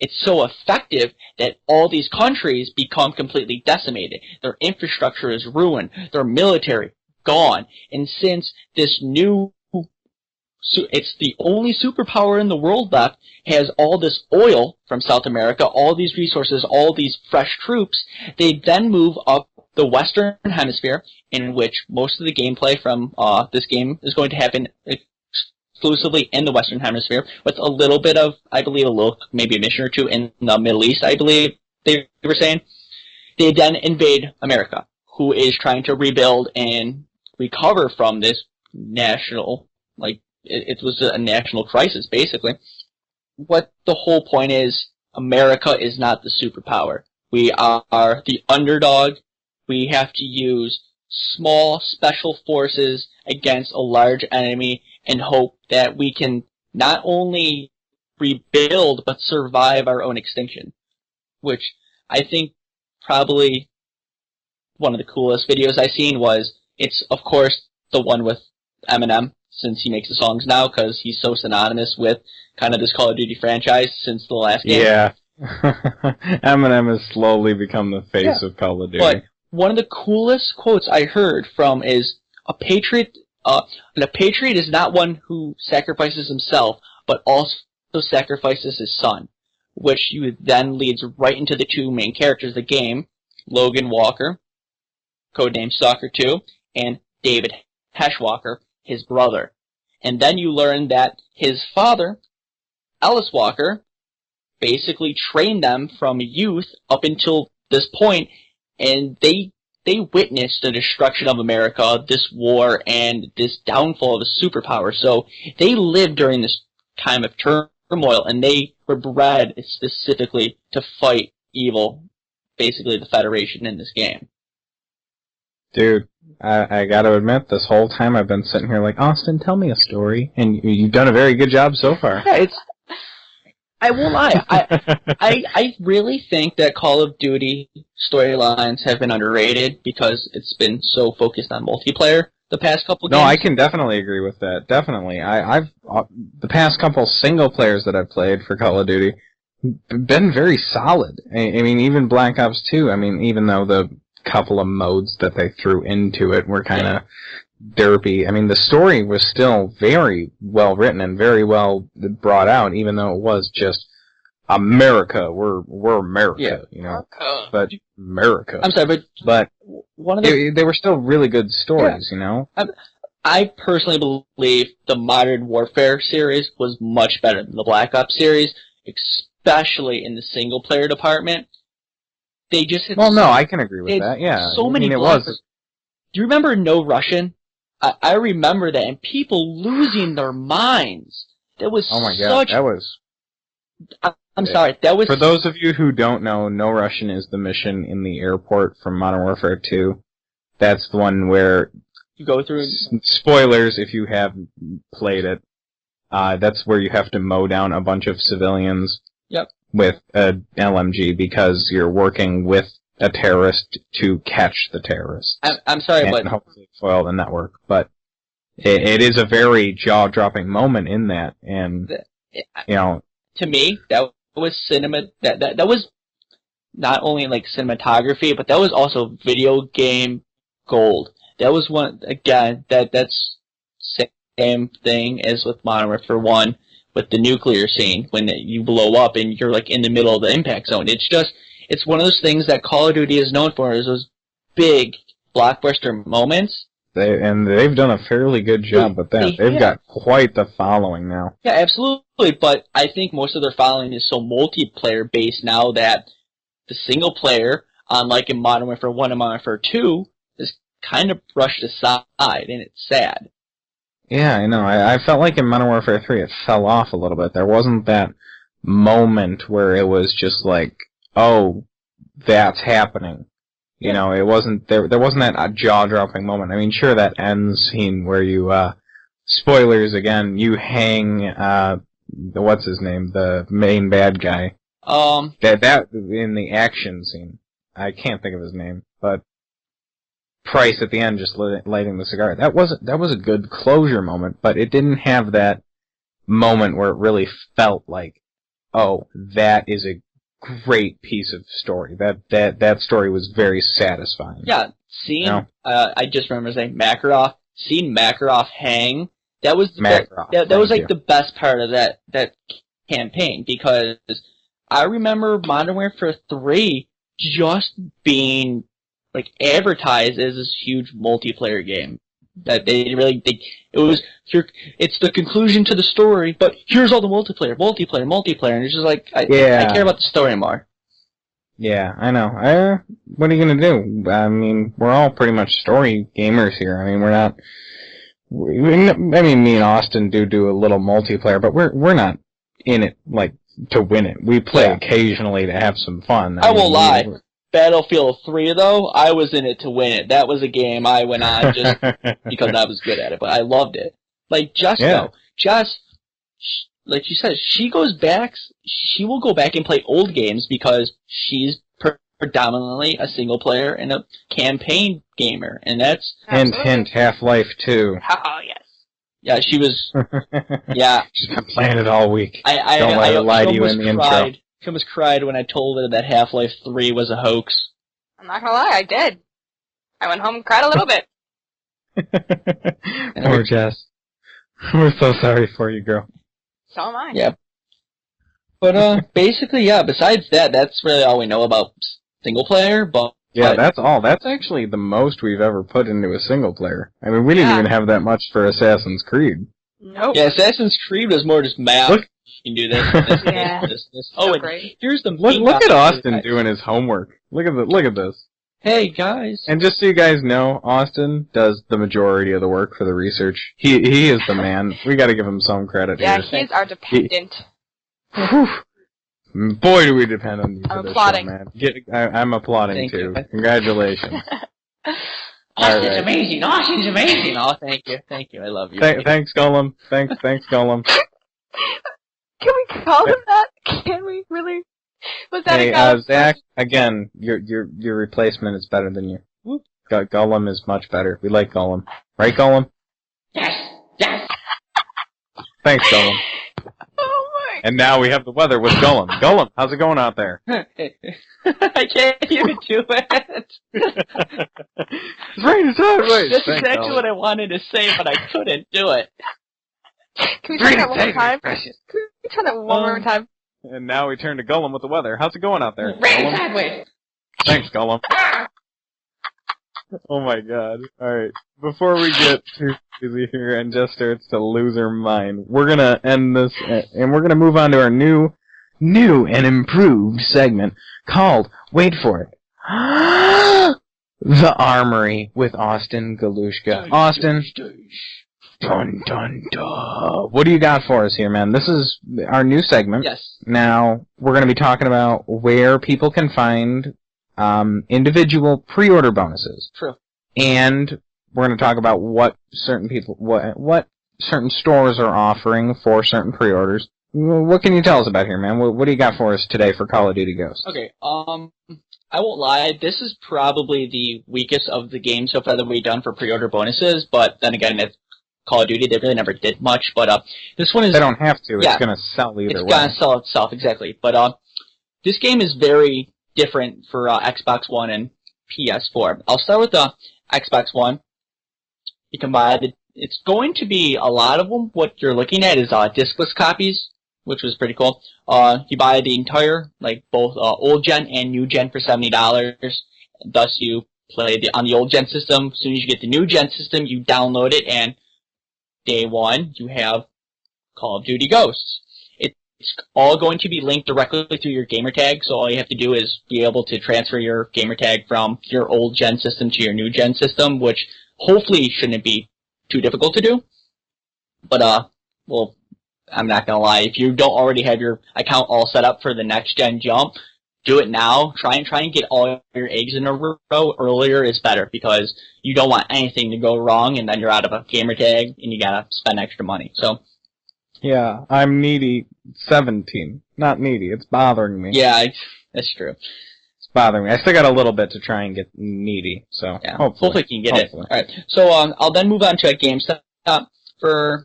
[SPEAKER 3] It's so effective that all these countries become completely decimated. Their infrastructure is ruined. Their military, gone. And since this new... it's the only superpower in the world left, has all this oil from South America, all these resources, all these fresh troops, they then move up the Western Hemisphere, in which most of the gameplay from this game is going to happen exclusively in the Western Hemisphere, with a little bit of, I believe, maybe a mission or two in the Middle East, I believe they were saying. They then invade America, who is trying to rebuild and recover from this national, it was a national crisis, basically. What the whole point is, America is not the superpower. We are the underdog. We have to use small special forces against a large enemy and hope that we can not only rebuild, but survive our own extinction. Which I think probably one of the coolest videos I've seen it's of course the one with Eminem, since he makes the songs now, because he's so synonymous with kind of this Call of Duty franchise since the last game.
[SPEAKER 1] Yeah. Eminem has slowly become the face of Call of Duty.
[SPEAKER 3] But one of the coolest quotes I heard from is, a patriot is not one who sacrifices himself, but also sacrifices his son, which then leads right into the two main characters of the game, Logan Walker, codenamed Stalker 2, and David Heshwalker, his brother. And then you learn that his father, Ellis Walker, basically trained them from youth up until this point, and they witnessed the destruction of America, this war, and this downfall of a superpower. So they lived during this time of turmoil, and they were bred specifically to fight evil, basically the Federation in this game.
[SPEAKER 1] Dude, I gotta admit, this whole time I've been sitting here like, Austin, tell me a story, and you've done a very good job so far.
[SPEAKER 3] Yeah, I won't lie. I really think that Call of Duty storylines have been underrated because it's been so focused on multiplayer the past couple games.
[SPEAKER 1] No, I can definitely agree with that. Definitely. I've the past couple single players that I've played for Call of Duty been very solid. I mean, even Black Ops 2, I mean, even though the couple of modes that they threw into it were kind of derpy. I mean, the story was still very well written and very well brought out, even though it was just America. We're America, you know.
[SPEAKER 2] America.
[SPEAKER 1] But America.
[SPEAKER 3] I'm sorry,
[SPEAKER 1] but
[SPEAKER 3] one of the
[SPEAKER 1] they were still really good stories, you know.
[SPEAKER 3] I personally believe the Modern Warfare series was much better than the Black Ops series, especially in the single player department. They just had
[SPEAKER 1] I can agree with that. Yeah,
[SPEAKER 3] so many.
[SPEAKER 1] it was.
[SPEAKER 3] Do you remember No Russian? I remember that, and people losing their minds. That was
[SPEAKER 1] oh my god, that was.
[SPEAKER 3] I'm sorry, that was.
[SPEAKER 1] For those of you who don't know, No Russian is the mission in the airport from Modern Warfare 2. That's the one where
[SPEAKER 3] you go through.
[SPEAKER 1] Spoilers if you have played it. That's where you have to mow down a bunch of civilians.
[SPEAKER 3] Yep.
[SPEAKER 1] With a LMG because you're working with a terrorist to catch the terrorists.
[SPEAKER 3] I'm sorry,
[SPEAKER 1] and hopefully foil the network. But it is a very jaw-dropping moment in that, and you know.
[SPEAKER 3] To me, that was cinema. That was not only like cinematography, but that was also video game gold. That was one again. That's same thing as with Modern Warfare 1 with the nuclear scene when you blow up and you're like in the middle of the impact zone. it's one of those things that Call of Duty is known for, is those big blockbuster moments.
[SPEAKER 1] They've done a fairly good job with that. They've got quite the following now.
[SPEAKER 3] Yeah, absolutely. But I think most of their following is so multiplayer based now that the single player, unlike in Modern Warfare 1 and Modern Warfare 2, is kind of brushed aside, and it's sad.
[SPEAKER 1] Yeah, I know. I felt like in Modern Warfare 3 it fell off a little bit. There wasn't that moment where it was just like, oh, that's happening. You know, it wasn't there wasn't that jaw-dropping moment. I mean, sure, that end scene where you spoilers again, you hang what's his name, the main bad guy. That in the action scene. I can't think of his name, but Price at the end just lighting the cigar. That was a good closure moment, but it didn't have that moment where it really felt like, oh, that is a great piece of story. That story was very satisfying.
[SPEAKER 3] Yeah, I just remember saying Makarov. Seeing Makarov hang, that was that was like the best part of that campaign, because I remember Modern Warfare 3 just being like advertised as this huge multiplayer game. That it's the conclusion to the story, but here's all the multiplayer, and it's just like, I care about the story more.
[SPEAKER 1] Yeah, I know. What are you gonna do? I mean, we're all pretty much story gamers here. I mean, we're not, I mean, me and Austin do a little multiplayer, but we're not in it, like, to win it. We play occasionally to have some fun.
[SPEAKER 3] I won't lie. Battlefield 3, though, I was in it to win it. That was a game I went on just because I was good at it, but I loved it. Like, Jess, like you said, she will go back and play old games because she's predominantly a single player and a campaign gamer, and that's...
[SPEAKER 1] Hint, Half-Life 2.
[SPEAKER 2] Oh, yes.
[SPEAKER 3] Yeah, she was... Yeah.
[SPEAKER 1] She's been playing it all week. Don't let her lie to you in the intro.
[SPEAKER 3] She almost cried when I told her that Half-Life 3 was a hoax.
[SPEAKER 2] I'm not gonna lie, I did. I went home and cried a little bit.
[SPEAKER 1] Poor Jess. We're so sorry for you, girl.
[SPEAKER 2] So am I.
[SPEAKER 3] Yeah. But, basically, yeah, besides that, that's really all we know about single player, but...
[SPEAKER 1] Yeah, that's all. That's actually the most we've ever put into a single player. I mean, we didn't even have that much for Assassin's Creed.
[SPEAKER 2] Nope.
[SPEAKER 3] Yeah, Assassin's Creed was more just map.
[SPEAKER 1] Look.
[SPEAKER 3] You can do this. Oh, and
[SPEAKER 2] great.
[SPEAKER 3] Here's the
[SPEAKER 1] look at Austin doing his homework. Look at this.
[SPEAKER 3] Hey guys.
[SPEAKER 1] And just so you guys know, Austin does the majority of the work for the research. He is the man. We got to give him some credit.
[SPEAKER 2] Yeah,
[SPEAKER 1] here.
[SPEAKER 2] he's our dependent.
[SPEAKER 1] Boy, do we depend on you for
[SPEAKER 2] I'm
[SPEAKER 1] this
[SPEAKER 2] applauding.
[SPEAKER 1] show, man. I'm applauding
[SPEAKER 3] Thank
[SPEAKER 1] too.
[SPEAKER 3] you.
[SPEAKER 1] Congratulations.
[SPEAKER 3] Austin's amazing. Austin's amazing. Oh, thank you. I love you.
[SPEAKER 1] Thanks, Gollum. Thanks, Gollum.
[SPEAKER 2] Can we call him that? Can we really? Was that a Gollum?
[SPEAKER 1] Zach, again, your replacement is better than you. Whoop. Gollum is much better. We like Gollum. Right, Gollum?
[SPEAKER 3] Yes.
[SPEAKER 1] Thanks, Gollum.
[SPEAKER 2] Oh my.
[SPEAKER 1] And now we have the weather with Gollum. Gollum, how's it going out there?
[SPEAKER 3] I can't even do it.
[SPEAKER 1] It's raining sideways.
[SPEAKER 3] That's exactly what I wanted to say, but I couldn't do it.
[SPEAKER 2] Can we try that one more time? Can we try that one more time?
[SPEAKER 1] And now we turn to Gollum with the weather. How's it going out there?
[SPEAKER 3] Rain sideways.
[SPEAKER 1] Thanks, Gollum. Oh my god. Alright. Before we get too busy here and Jess starts to lose her mind, we're gonna end this and we're gonna move on to our new and improved segment called, wait for it, The Armory with Austin Galushka. Austin. Dun dun dun. What do you got for us here, man? This is our new segment.
[SPEAKER 3] Yes.
[SPEAKER 1] Now, we're going to be talking about where people can find individual pre-order bonuses.
[SPEAKER 3] True.
[SPEAKER 1] And we're going to talk about what certain stores are offering for certain pre-orders. What can you tell us about here, man? What do you got for us today for Call of Duty Ghosts?
[SPEAKER 3] Okay, I won't lie, this is probably the weakest of the games so far that we've done for pre-order bonuses, but then again, it's Call of Duty, they really never did much, but this one is...
[SPEAKER 1] They don't have to, it's going to sell either way.
[SPEAKER 3] It's going to sell itself, exactly. But this game is very different for Xbox One and PS4. I'll start with the Xbox One. You can buy it. It's going to be, a lot of them, what you're looking at is discless copies, which was pretty cool. You buy the entire, like both old gen and new gen for $70. Thus, you play on the old gen system. As soon as you get the new gen system, you download it, and day one, you have Call of Duty Ghosts. It's all going to be linked directly through your gamertag, so all you have to do is be able to transfer your gamertag from your old gen system to your new gen system, which hopefully shouldn't be too difficult to do. But, well, I'm not gonna lie, if you don't already have your account all set up for the next gen jump, do it now. Try and get all your eggs in a row. Earlier is better, because you don't want anything to go wrong, and then you're out of a gamertag, and you gotta spend extra money. So,
[SPEAKER 1] yeah, I'm needy 17. Not needy, it's bothering me.
[SPEAKER 3] yeah, that's true.
[SPEAKER 1] It's bothering me. I still got a little bit to try and get needy, so
[SPEAKER 3] Yeah,
[SPEAKER 1] hopefully
[SPEAKER 3] you can get
[SPEAKER 1] Hopefully.
[SPEAKER 3] it. Alright, so I'll then move on to GameStop. For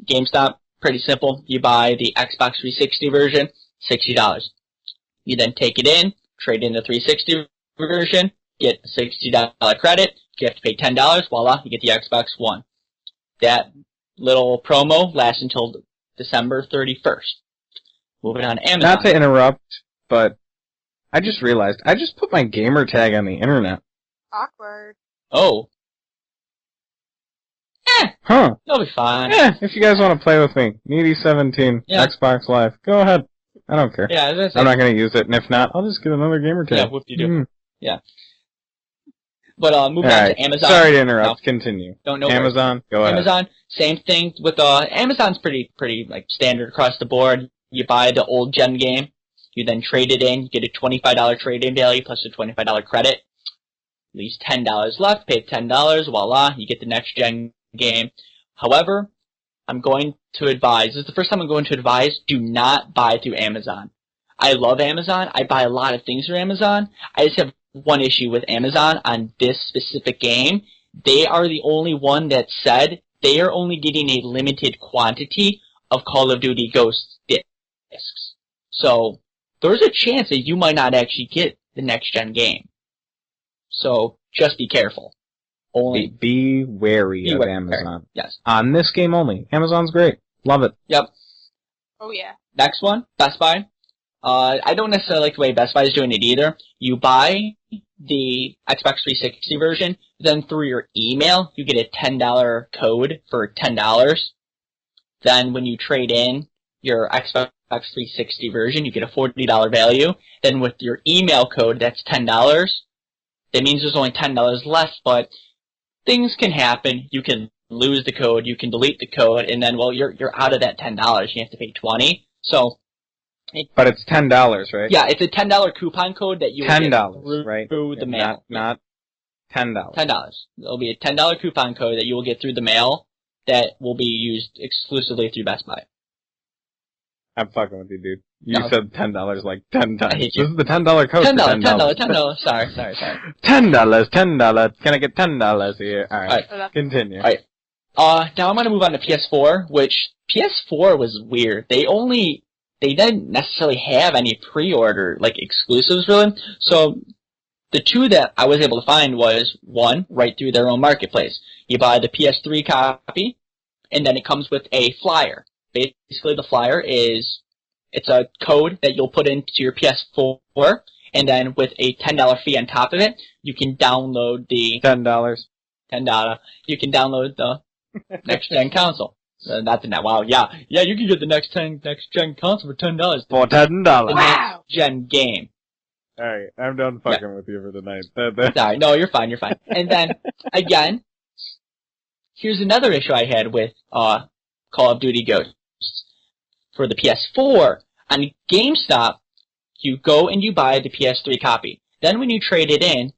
[SPEAKER 3] GameStop, pretty simple. You buy the Xbox 360 version, $60. You then take it in, trade in the 360 version, get a $60 credit. You have to pay $10, voila, you get the Xbox One. That little promo lasts until December 31st. Moving on to Amazon.
[SPEAKER 1] Not to interrupt, but I just realized I just put my gamer tag on the internet.
[SPEAKER 2] Awkward.
[SPEAKER 3] Oh.
[SPEAKER 1] Huh.
[SPEAKER 3] You'll be fine.
[SPEAKER 1] If you guys want to play with me, Needy17,
[SPEAKER 3] Yeah.
[SPEAKER 1] Xbox Live, go ahead. I don't care.
[SPEAKER 3] Yeah, that's
[SPEAKER 1] I'm not going to use it, and if not, I'll just get another gamer tag.
[SPEAKER 3] Yeah, whoop-de-doo.
[SPEAKER 1] Mm.
[SPEAKER 3] But moving on to Amazon.
[SPEAKER 1] Sorry to interrupt. Continue.
[SPEAKER 3] Don't know.
[SPEAKER 1] Amazon, go ahead.
[SPEAKER 3] Amazon, same thing with Amazon's pretty like standard across the board. You buy the old gen game, you then trade it in, you get a $25 trade-in value plus a $25 credit. Leaves $10 left, pay $10, voila, you get the next gen game. However, I'm going to advise, this is the first time I'm going to advise, do not buy through Amazon. I love Amazon, I buy a lot of things through Amazon. I just have one issue with Amazon on this specific game. They are the only one that said they are only getting a limited quantity of Call of Duty Ghosts discs. So there's a chance that you might not actually get the next gen game. So just be careful.
[SPEAKER 1] Be wary of
[SPEAKER 3] wary.
[SPEAKER 1] Amazon.
[SPEAKER 3] Yes.
[SPEAKER 1] On this game only. Amazon's great. Love it.
[SPEAKER 3] Yep.
[SPEAKER 2] Oh yeah.
[SPEAKER 3] Next one, Best Buy. I don't necessarily like the way Best Buy is doing it either. You buy the Xbox 360 version, then through your email, you get a $10 code for $10. Then when you trade in your Xbox 360 version, you get a $40 value. Then with your email code, that's $10. That means there's only $10 left, but things can happen. You can lose the code, you can delete the code, and then, well, you're out of that $10. You have to pay $20. So,
[SPEAKER 1] But it's $10, right?
[SPEAKER 3] yeah, it's a $10 coupon code that you will get
[SPEAKER 1] $10, right?
[SPEAKER 3] through the mail.
[SPEAKER 1] Not $10.
[SPEAKER 3] $10. It'll be a $10 coupon code that you will get through the mail that will be used exclusively through Best Buy.
[SPEAKER 1] I'm fucking with you, dude. You
[SPEAKER 3] No.
[SPEAKER 1] said $10 like 10 times.
[SPEAKER 3] hate
[SPEAKER 1] This
[SPEAKER 3] you.
[SPEAKER 1] is the $10 code.
[SPEAKER 3] $10,
[SPEAKER 1] for
[SPEAKER 3] $10. Sorry.
[SPEAKER 1] $10. Can I get $10 here? Alright.
[SPEAKER 2] Alright.
[SPEAKER 1] Continue.
[SPEAKER 3] Alright. Now I'm gonna move on to PS4, which PS4 was weird. They didn't necessarily have any pre-order, like, exclusives, really. So, the two that I was able to find was, one, right through their own marketplace. You buy the PS3 copy, and then it comes with a flyer. Basically, the flyer is, it's a code that you'll put into your PS4, and then with a $10 fee on top of it, you can download the
[SPEAKER 1] $10.
[SPEAKER 3] You can download the next-gen console. Not the net. Wow, yeah, you can get the next-gen console for $10.
[SPEAKER 1] For $10.
[SPEAKER 3] The
[SPEAKER 2] Wow.
[SPEAKER 3] next-gen game.
[SPEAKER 1] Alright, I'm done fucking with you for the night.
[SPEAKER 3] Sorry, no, you're fine. And then, again, here's another issue I had with Call of Duty Ghosts. For the PS4, on GameStop, you go and you buy the PS3 copy. Then when you trade it in,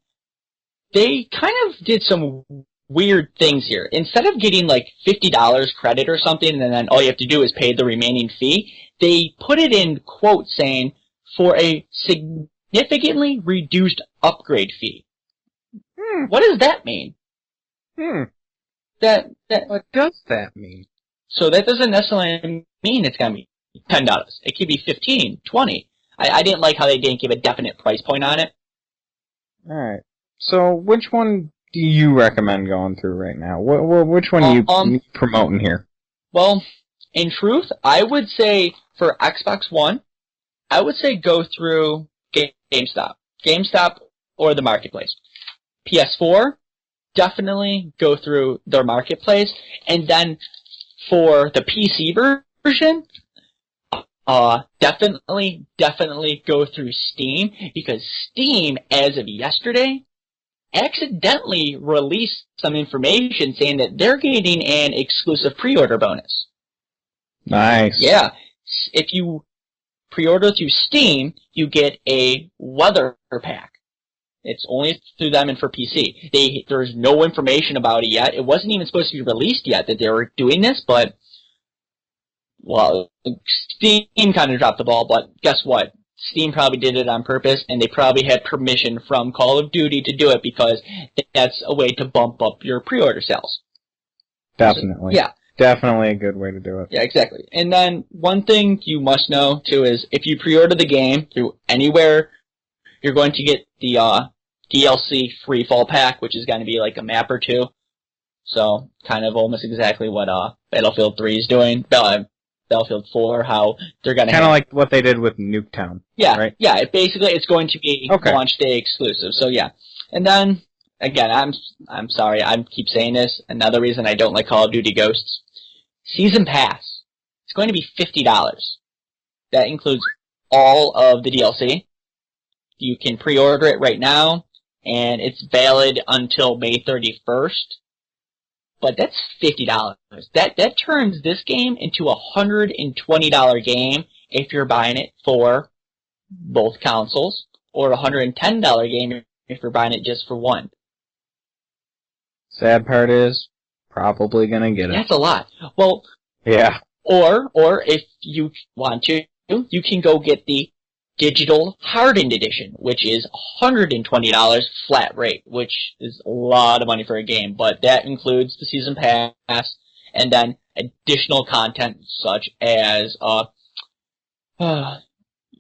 [SPEAKER 3] they kind of did some weird things here. Instead of getting like $50 credit or something, and then all you have to do is pay the remaining fee, they put it in quotes saying, for a significantly reduced upgrade fee. What does that mean? That
[SPEAKER 1] What does that mean?
[SPEAKER 3] So that doesn't necessarily mean it's going to be $10. It could be $15, $20. I didn't like how they didn't give a definite price point on it.
[SPEAKER 1] Alright. So, which one do you recommend going through right now? Which one are you promoting here?
[SPEAKER 3] Well, In truth, I would say for Xbox One, I would say go through GameStop. GameStop or the Marketplace. PS4, definitely go through their Marketplace. And then for the PC version, definitely go through Steam, because Steam, as of yesterday, accidentally released some information saying that they're getting an exclusive pre-order bonus.
[SPEAKER 1] Nice.
[SPEAKER 3] Yeah. If you pre-order through Steam, you get a weather pack. It's only through them and for PC. There's no information about it yet. It wasn't even supposed to be released yet that they were doing this, but, well, Steam kind of dropped the ball, but guess what? Steam probably did it on purpose, and they probably had permission from Call of Duty to do it, because that's a way to bump up your pre-order sales.
[SPEAKER 1] Definitely.
[SPEAKER 3] So, yeah.
[SPEAKER 1] Definitely a good way to do it.
[SPEAKER 3] Yeah, exactly. And then one thing you must know, too, is if you pre-order the game through anywhere, you're going to get the DLC free fall pack, which is going to be like a map or two. So, kind of almost exactly what Battlefield 3 is doing. Battlefield 4, how they're going to
[SPEAKER 1] kind of like what they did with Nuketown.
[SPEAKER 3] Yeah,
[SPEAKER 1] right?
[SPEAKER 3] Yeah. It's going to be launch day exclusive. So yeah, and then again, I'm sorry, I keep saying this. Another reason I don't like Call of Duty Ghosts, Season Pass. It's going to be $50. That includes all of the DLC. You can pre-order it right now, and it's valid until May 31st. But that's $50. That turns this game into a $120 game if you're buying it for both consoles, or a $110 game if you're buying it just for one.
[SPEAKER 1] Sad part is, probably gonna get it.
[SPEAKER 3] That's a lot. Well,
[SPEAKER 1] yeah.
[SPEAKER 3] Or if you want to, you can go get the digital hardened edition, which is $120 flat rate, which is a lot of money for a game, but that includes the season pass and then additional content such as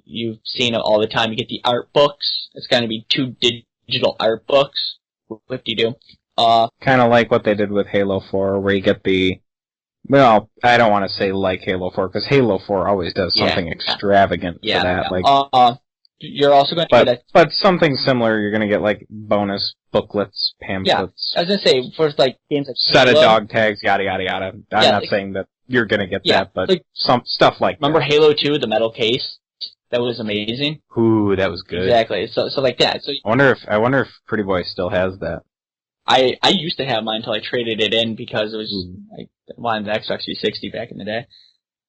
[SPEAKER 3] you've seen it all the time. You get the art books. It's going to be 2 digital art books. What do you do?
[SPEAKER 1] Kind of like what they did with Halo 4, where you get the... Well, I don't want to say like Halo 4, because Halo 4 always does something extravagant for that. Like,
[SPEAKER 3] you're also going to get
[SPEAKER 1] but something similar, you're going to get like bonus booklets, pamphlets.
[SPEAKER 3] Yeah, I was going to say, for like games like
[SPEAKER 1] set
[SPEAKER 3] Halo,
[SPEAKER 1] of dog tags, yada yada yada. I'm not saying that you're going to get that, but like, some stuff like
[SPEAKER 3] remember that. Halo 2, the metal case? That was amazing.
[SPEAKER 1] Ooh, that was good.
[SPEAKER 3] Exactly. So like that. So
[SPEAKER 1] I wonder if Pretty Boy still has that.
[SPEAKER 3] I used to have mine until I traded it in because it was I wanted the Xbox 360 back in the day.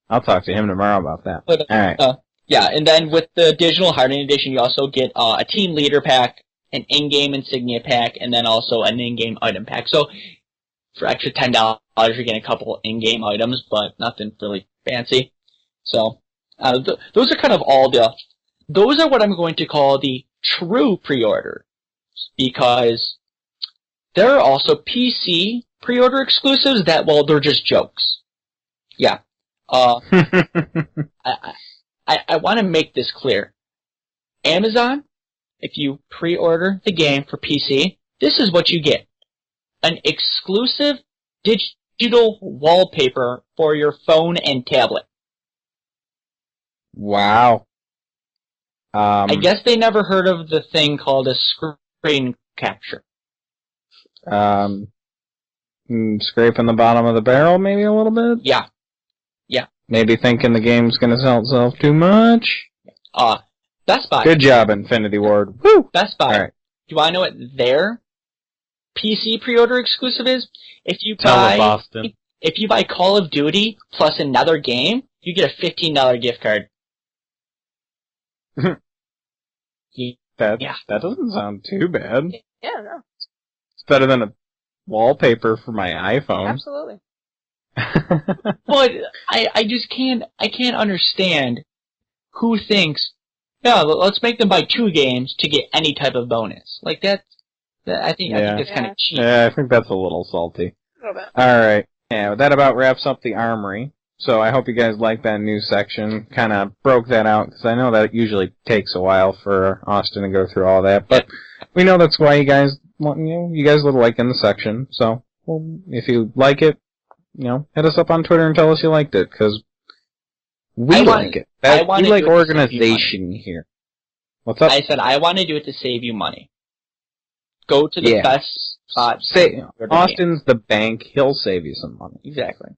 [SPEAKER 1] I'll talk to him tomorrow about that.
[SPEAKER 3] But,
[SPEAKER 1] all right.
[SPEAKER 3] Yeah, and then with the digital hardened edition, you also get a team leader pack, an in-game insignia pack, and then also an in-game item pack. So for extra $10, you're getting a couple in-game items, but nothing really fancy. So those are kind of those are what I'm going to call the true pre-order, because there are also PC pre-order exclusives that, well, they're just jokes. Yeah. I want to make this clear. Amazon, if you pre-order the game for PC, this is what you get. An exclusive digital wallpaper for your phone and tablet.
[SPEAKER 1] Wow.
[SPEAKER 3] I guess they never heard of the thing called a screen capture.
[SPEAKER 1] Scraping the bottom of the barrel maybe a little bit?
[SPEAKER 3] Yeah.
[SPEAKER 1] Maybe thinking the game's gonna sell itself too much?
[SPEAKER 3] Best Buy.
[SPEAKER 1] Good job, Infinity Ward. Woo!
[SPEAKER 3] Best Buy.
[SPEAKER 1] All right.
[SPEAKER 3] Do I know what their PC pre-order exclusive is? If you buy Call of Duty plus another game, you get a $15 gift card.
[SPEAKER 1] That doesn't sound too bad.
[SPEAKER 2] Yeah, no.
[SPEAKER 1] It's better than a wallpaper for my iPhone.
[SPEAKER 2] Absolutely.
[SPEAKER 3] But I just can't understand who thinks, yeah, let's make them buy 2 games to get any type of bonus. Like that I think that's kind of cheap.
[SPEAKER 1] Yeah, I think that's a little salty.
[SPEAKER 2] A little bit.
[SPEAKER 1] Alright. Yeah, that about wraps up the armory. So I hope you guys like that news section. Kind of broke that out, because I know that usually takes a while for Austin to go through all that. But we know that's why you guys like in the section. So if you like it, hit us up on Twitter and tell us you liked it, because we like it. We like organization here. What's up?
[SPEAKER 3] I said I want to do it to save you money. Go to the best spot.
[SPEAKER 1] Austin's the bank. He'll save you some money.
[SPEAKER 3] Exactly.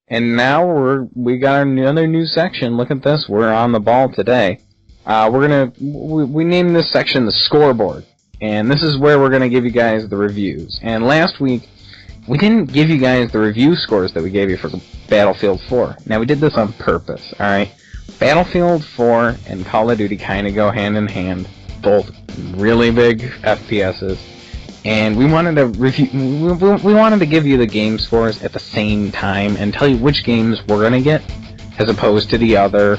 [SPEAKER 1] And now we got another new section. Look at this. We're on the ball today. We named this section the scoreboard. And this is where we're gonna give you guys the reviews. And last week, we didn't give you guys the review scores that we gave you for Battlefield 4. Now, we did this on purpose, alright? Battlefield 4 and Call of Duty kind of go hand in hand. Both really big FPSs. And we wanted to we wanted to give you the game scores at the same time and tell you which games we're gonna get, as opposed to the other,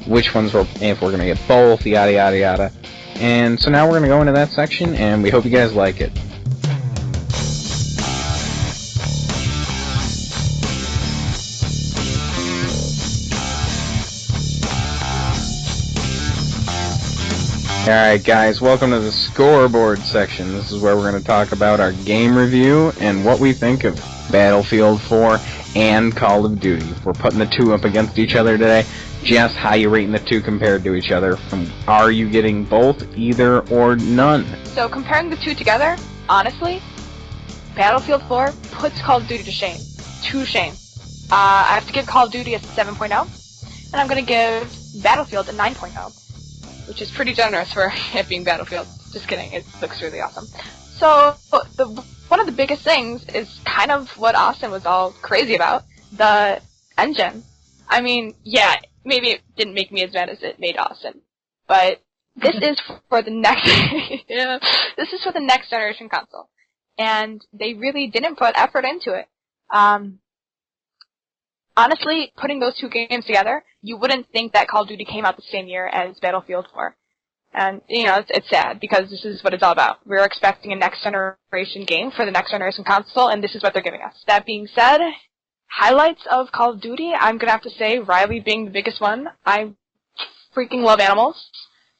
[SPEAKER 1] which ones if we're gonna get both, yada yada yada. And so now we're gonna go into that section, and we hope you guys like it. Alright guys, welcome to the scoreboard section. This is where we're going to talk about our game review and what we think of Battlefield 4 and Call of Duty. We're putting the two up against each other today. Just how you rating the two compared to each other. Are you getting both, either, or none?
[SPEAKER 2] So comparing the two together, honestly, Battlefield 4 puts Call of Duty to shame. To shame. I have to give Call of Duty a 7.0, and I'm going to give Battlefield a 9.0. Which is pretty generous for it being Battlefield. Just kidding, it looks really awesome. So, one of the biggest things is kind of what Austin was all crazy about, the engine. I mean, yeah, maybe it didn't make me as mad as it made Austin, but this is for the next, this is for the next generation console. And they really didn't put effort into it. Honestly, putting those two games together, you wouldn't think that Call of Duty came out the same year as Battlefield 4. And, it's sad, because this is what it's all about. We're expecting a next-generation game for the next-generation console, and this is what they're giving us. That being said, highlights of Call of Duty, I'm gonna have to say Riley being the biggest one. I freaking love animals,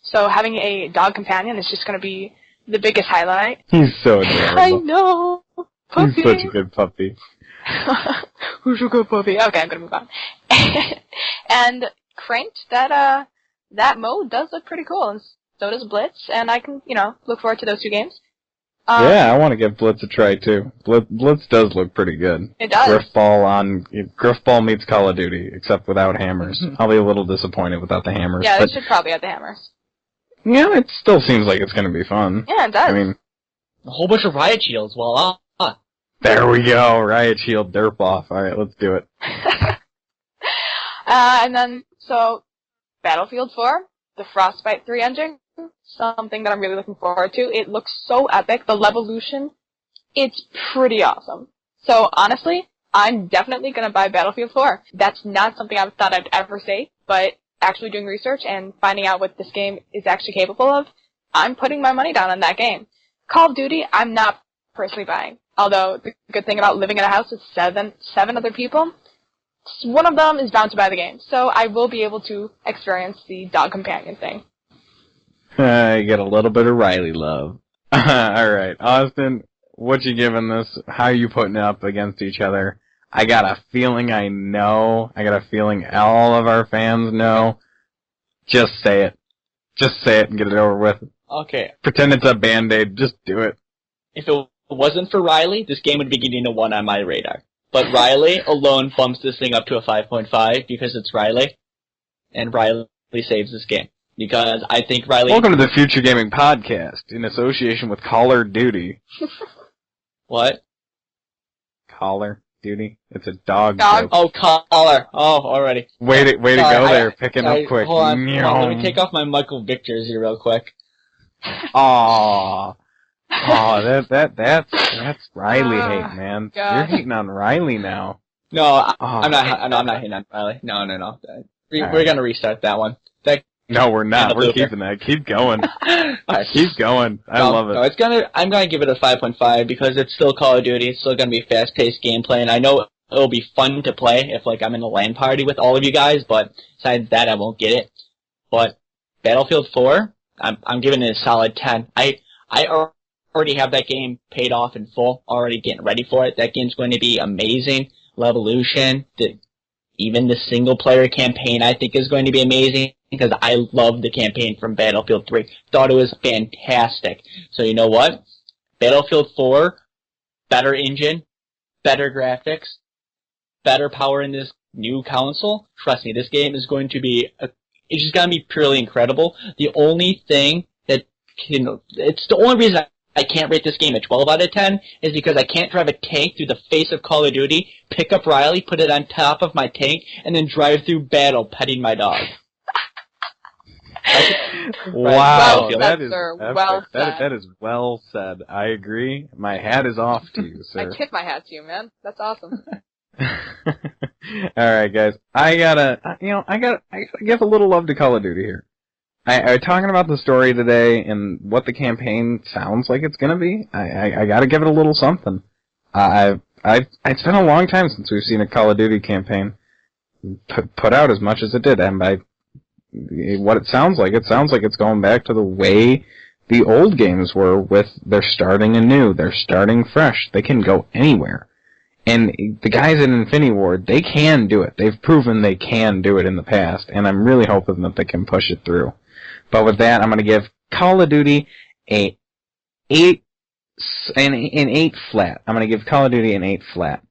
[SPEAKER 2] so having a dog companion is just gonna be the biggest highlight.
[SPEAKER 1] He's so adorable.
[SPEAKER 2] I know! Puppy.
[SPEAKER 1] He's such a good puppy.
[SPEAKER 2] Who's a good puppy? Okay, I'm gonna move on. And Cranked, that mode does look pretty cool, and so does Blitz, and I can, look forward to those two games.
[SPEAKER 1] Yeah, I want to give Blitz a try too. Blitz does look pretty good.
[SPEAKER 2] It does.
[SPEAKER 1] Griffball meets Call of Duty, except without hammers. I'll be a little disappointed without the hammers.
[SPEAKER 2] Yeah, they should probably add the hammers.
[SPEAKER 1] Yeah, it still seems like it's gonna be fun.
[SPEAKER 2] Yeah, it does.
[SPEAKER 1] I mean,
[SPEAKER 3] a whole bunch of riot shields, voila.
[SPEAKER 1] There we go, Riot Shield derp off. Alright, let's do it.
[SPEAKER 2] And then, so, Battlefield 4, the Frostbite 3 engine, something that I'm really looking forward to. It looks so epic. The Levolution, it's pretty awesome. So, honestly, I'm definitely gonna buy Battlefield 4. That's not something I thought I'd ever say, but actually doing research and finding out what this game is actually capable of, I'm putting my money down on that game. Call of Duty, I'm not personally buying. Although, the good thing about living in a house with seven other people, one of them is bound to buy the game. So I will be able to experience the dog companion thing.
[SPEAKER 1] You get a little bit of Riley love. Alright, Austin, what you giving this? How are you putting it up against each other? I got a feeling I know. I got a feeling all of our fans know. Just say it. Just say it and get it over with.
[SPEAKER 3] Okay.
[SPEAKER 1] Pretend it's a Band-Aid. Just do it.
[SPEAKER 3] If it wasn't for Riley, this game would be getting a 1 on my radar. But Riley alone bumps this thing up to a 5.5 because it's Riley, and Riley saves this game. Because I think Riley...
[SPEAKER 1] Welcome to the Future Gaming Podcast, in association with Caller Duty.
[SPEAKER 3] What?
[SPEAKER 1] Caller Duty? It's a dog
[SPEAKER 2] Dog.
[SPEAKER 1] joke.
[SPEAKER 3] Oh, Caller. Oh, already.
[SPEAKER 1] Way to go there, picking up quick.
[SPEAKER 3] Hold on, let me take off my Michael Vick jersey real quick.
[SPEAKER 1] Aww. Oh, that's Riley hate, man.
[SPEAKER 2] God.
[SPEAKER 1] You're hating on Riley now.
[SPEAKER 3] No, I'm not hitting on Riley. No. We're gonna restart that one.
[SPEAKER 1] No, we're not. We're
[SPEAKER 3] blooper.
[SPEAKER 1] keeping that. Keep going.
[SPEAKER 3] Right.
[SPEAKER 1] Keep going. I love it.
[SPEAKER 3] No, I'm gonna give it a 5.5 because it's still Call of Duty. It's still gonna be fast-paced gameplay, and I know it'll be fun to play if I'm in a LAN party with all of you guys. But besides that, I won't get it. But Battlefield 4, I'm giving it a solid 10. I already have that game paid off in full, already getting ready for it. That game's going to be amazing. Levolution, even the single-player campaign I think is going to be amazing, because I love the campaign from Battlefield 3. Thought it was fantastic. So you know what? Battlefield 4, better engine, better graphics, better power in this new console. Trust me, this game is going to be it's just going to be purely incredible. The only thing that it's the only reason I can't rate this game a 12 out of 10 is because I can't drive a tank through the face of Call of Duty, pick up Riley, put it on top of my tank, and then drive through battle petting my dog.
[SPEAKER 1] Wow,
[SPEAKER 2] Well
[SPEAKER 1] that
[SPEAKER 2] said,
[SPEAKER 1] is
[SPEAKER 2] sir.
[SPEAKER 1] epic.
[SPEAKER 2] Well said.
[SPEAKER 1] That is well said. I agree. My hat is off to you, sir.
[SPEAKER 2] I tip my hat to you, man. That's awesome.
[SPEAKER 1] All right, guys. I gotta give a little love to Call of Duty here. I talking about the story today and what the campaign sounds like it's gonna be. I gotta give it a little something. It's been a long time since we've seen a Call of Duty campaign put out as much as it did, and what it sounds like it's going back to the way the old games were. With they're starting anew, they're starting fresh. They can go anywhere. And the guys at Infinity Ward, they can do it. They've proven they can do it in the past, and I'm really hoping that they can push it through. But with that, I'm going to give Call of Duty an 8 flat. I'm going to give Call of Duty an 8 flat,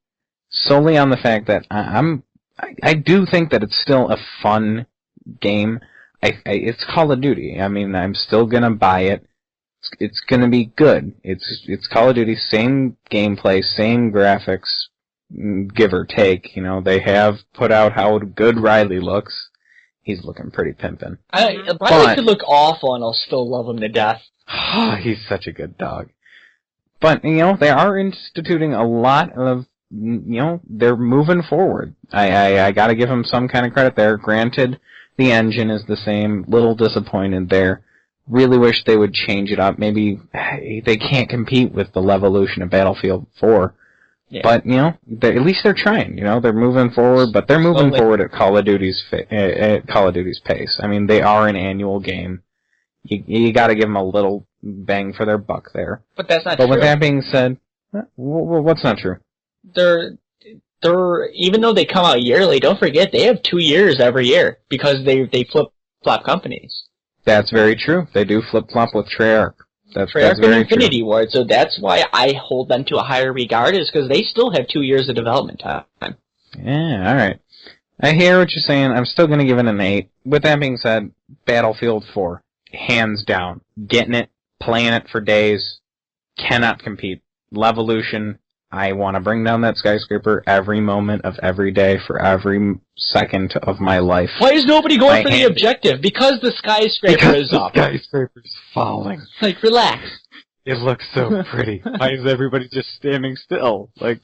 [SPEAKER 1] solely on the fact that I do think that it's still a fun game. It's Call of Duty. I mean, I'm still going to buy it. It's going to be good. It's Call of Duty, same gameplay, same graphics, give or take. You know, they have put out how good Riley looks. He's looking pretty pimpin'.
[SPEAKER 3] Riley could look awful, and I'll still love him to death.
[SPEAKER 1] He's such a good dog. But, you know, they are instituting a lot of, you know, they're moving forward. I gotta give them some kind of credit there. Granted, the engine is the same. Little disappointed there. Really wish they would change it up. Maybe they can't compete with the Levolution of Battlefield 4. Yeah. But, you know, at least they're trying. You know, they're moving forward, but they're moving forward at Call of Duty's pace. I mean, they are an annual game. You got to give them a little bang for their buck there.
[SPEAKER 3] But that's not true.
[SPEAKER 1] But with that being said, what's not true?
[SPEAKER 3] They're even though they come out yearly, don't forget they have 2 years every year because they flip-flop companies.
[SPEAKER 1] That's very true. They do flip-flop with Treyarch. That's very
[SPEAKER 3] true. Infinity Ward, so that's why I hold them to a higher regard, is because they still have 2 years of development time.
[SPEAKER 1] Yeah, alright. I hear what you're saying. I'm still going to give it an 8. With that being said, Battlefield 4, hands down. Getting it, playing it for days, cannot compete. Levolution, I want to bring down that skyscraper every moment of every day for every second of my life.
[SPEAKER 3] Why is nobody going for the objective? Because the skyscraper is up.
[SPEAKER 1] The skyscraper's falling.
[SPEAKER 3] Like, relax.
[SPEAKER 1] It looks so pretty. Why is everybody just standing still? Like,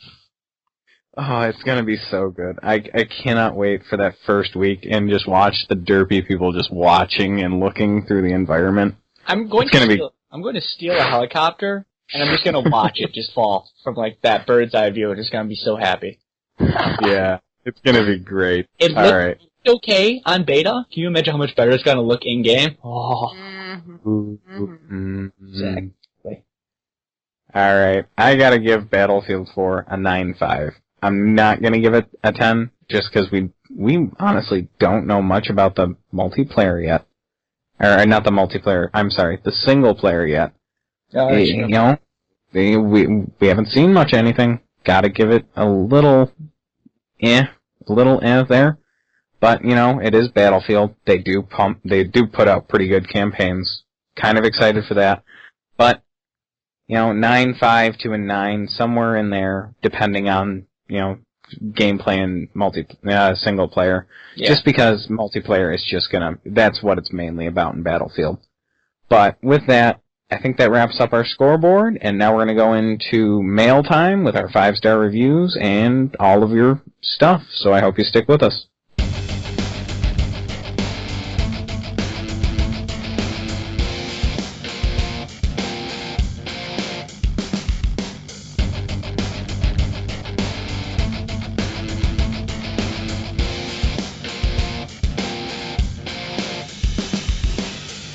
[SPEAKER 1] oh, it's gonna be so good. I cannot wait for that first week and just watch the derpy people just watching and looking through the environment.
[SPEAKER 3] I'm going to steal a helicopter. And I'm just going to watch it just fall from, like, that bird's eye view. I'm just going to be so happy.
[SPEAKER 1] Yeah, it's going to be great.
[SPEAKER 3] It looks okay on beta. Can you imagine how much better it's going to look in-game? Oh. Exactly.
[SPEAKER 1] Alright, I got to give Battlefield 4 a 9.5. I'm not going to give it a 10, just because we honestly don't know much about the multiplayer yet. Or, not the multiplayer, I'm sorry, the single player yet. You know, we haven't seen much anything. Gotta give it a little there. But, you know, it is Battlefield. They do put out pretty good campaigns. Kind of excited for that. But, you know, 9.5 to a 9, somewhere in there, depending on, you know, gameplay and single player. Yeah. Just because multiplayer is just that's what it's mainly about in Battlefield. But with that, I think that wraps up our scoreboard, and now we're going to go into mail time with our 5-star reviews and all of your stuff, so I hope you stick with us.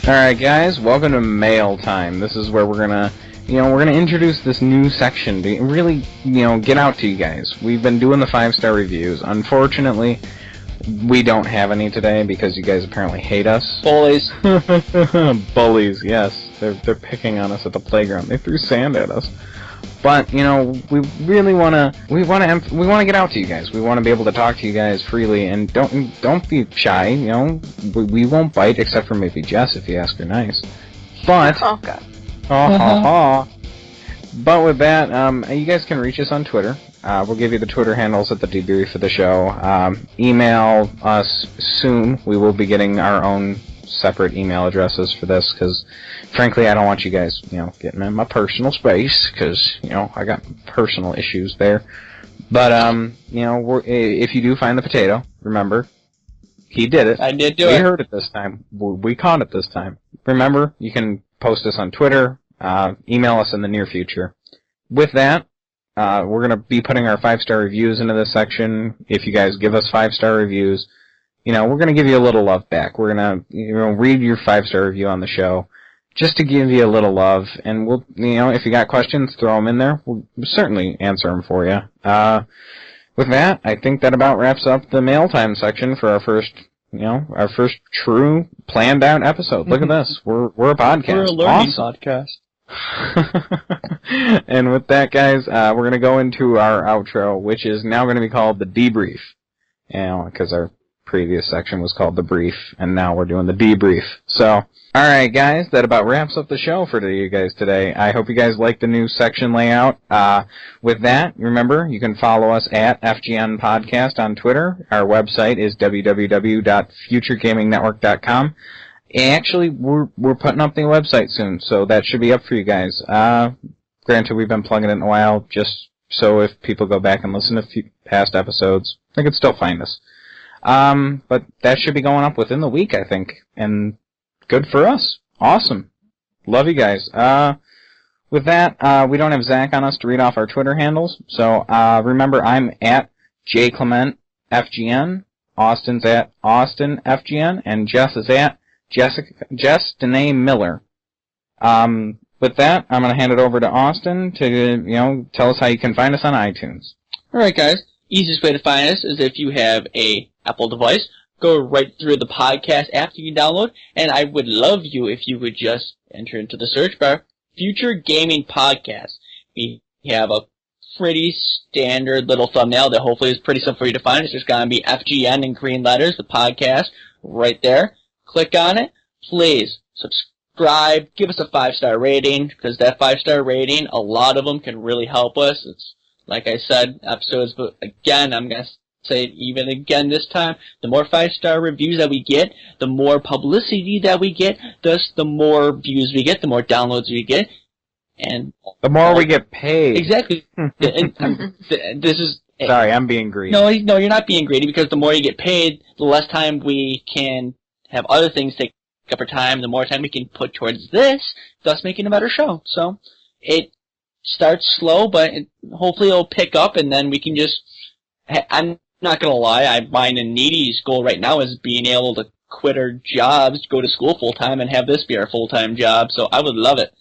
[SPEAKER 1] Alright guys, welcome to Mail Time. This is where we're going to we're going to introduce this new section to really, get out to you guys. We've been doing the 5-star reviews. Unfortunately, we don't have any today because you guys apparently hate us.
[SPEAKER 3] Bullies.
[SPEAKER 1] Bullies, yes. They're picking on us at the playground. They threw sand at us. But, we really want to get out to you guys. We want to be able to talk to you guys freely, and don't be shy, We won't bite except for maybe Jess if you ask her nice. But
[SPEAKER 2] Oh god.
[SPEAKER 1] But with that, you guys can reach us on Twitter. We'll give you the Twitter handles at the debrief of the show. Email us soon. We will be getting our own separate email addresses for this, because frankly I don't want you guys, getting in my personal space, because, I got personal issues there. But, if you do find the potato, remember, he did it.
[SPEAKER 3] I did do
[SPEAKER 1] it.
[SPEAKER 3] We
[SPEAKER 1] heard it this time. We caught it this time. Remember, you can post us on Twitter, email us in the near future. With that, we're going to be putting our 5-star reviews into this section. If you guys give us 5-star reviews, we're going to give you a little love back. We're going to, read your 5-star review on the show just to give you a little love. And we'll, if you got questions, throw them in there. We'll certainly answer them for you. With that, I think that about wraps up the mail time section for our first true planned out episode. Look at this. We're a podcast.
[SPEAKER 3] We're a learning
[SPEAKER 1] awesome.
[SPEAKER 3] podcast.
[SPEAKER 1] And with that, guys, we're going to go into our outro, which is now going to be called the debrief. Because our previous section was called the brief, and now we're doing the debrief. So, alright guys, that about wraps up the show for you guys today. I hope you guys like the new section layout. With that, remember, you can follow us at FGN Podcast on Twitter. Our website is www.futuregamingnetwork.com. Actually, we're putting up the website soon, so that should be up for you guys. Granted, we've been plugging it in a while, just so if people go back and listen to past episodes, they can still find us. But that should be going up within the week, I think. And good for us. Awesome. Love you guys. With that, we don't have Zach on us to read off our Twitter handles. So, remember, I'm at JClementFGN, Austin's at AustinFGN, and Jess is at Jess Danae Miller. With that, I'm going to hand it over to Austin to, tell us how you can find us on iTunes.
[SPEAKER 3] Alright guys, easiest way to find us is if you have a Apple device, go right through the podcast app you can download, and I would love you if you would just enter into the search bar, Future Gaming Podcast. We have a pretty standard little thumbnail that hopefully is pretty simple for you to find. It's just going to be FGN in green letters, the podcast, right there. Click on it. Please subscribe. Give us a 5-star rating, because that 5-star rating, a lot of them can really help us. It's, like I said, episodes, but again, I'm going to say it even again this time, the more 5-star reviews that we get, the more publicity that we get, thus the more views we get, the more downloads we get, and
[SPEAKER 1] the more we get paid.
[SPEAKER 3] Exactly. This is...
[SPEAKER 1] Sorry, I'm being greedy.
[SPEAKER 3] No, you're not being greedy, because the more you get paid, the less time we can have other things take up our time, the more time we can put towards this, thus making a better show. So, it starts slow, but hopefully it'll pick up, and then we can just... I'm not gonna lie, mine and Needy's goal right now is being able to quit our jobs, go to school full-time, and have this be our full-time job, so I would love it.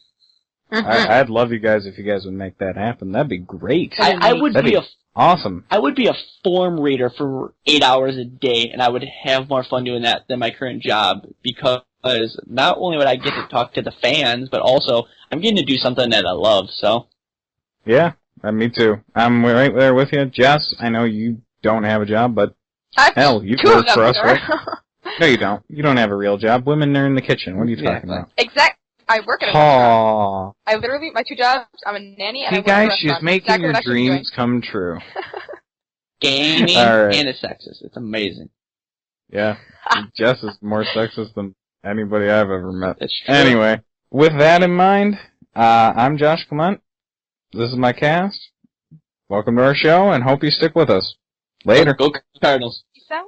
[SPEAKER 1] I'd love you guys if you guys would make that happen. That'd be great.
[SPEAKER 3] I would
[SPEAKER 1] That'd
[SPEAKER 3] be
[SPEAKER 1] awesome.
[SPEAKER 3] I would be a form reader for 8 hours a day, and I would have more fun doing that than my current job, because not only would I get to talk to the fans, but also I'm getting to do something that I love, so.
[SPEAKER 1] Yeah, me too. I'm right there with you. Jess, I know you don't have a job, but hell, you work for us, right? No, you don't. You don't have a real job. Women are in the kitchen. What are you talking about?
[SPEAKER 2] I work at a
[SPEAKER 1] restaurant.
[SPEAKER 2] I literally, my 2 jobs, I'm a nanny and I work
[SPEAKER 1] guys,
[SPEAKER 2] at a restaurant.
[SPEAKER 1] she's making your dreams come true.
[SPEAKER 3] Gaming and a sexist. It's amazing.
[SPEAKER 1] Yeah. Jess is more sexist than anybody I've ever met.
[SPEAKER 3] That's true.
[SPEAKER 1] Anyway, with that in mind, I'm Josh Clement. This is my cast. Welcome to our show, and hope you stick with us. Later.
[SPEAKER 3] Go Cardinals.
[SPEAKER 2] Peace out.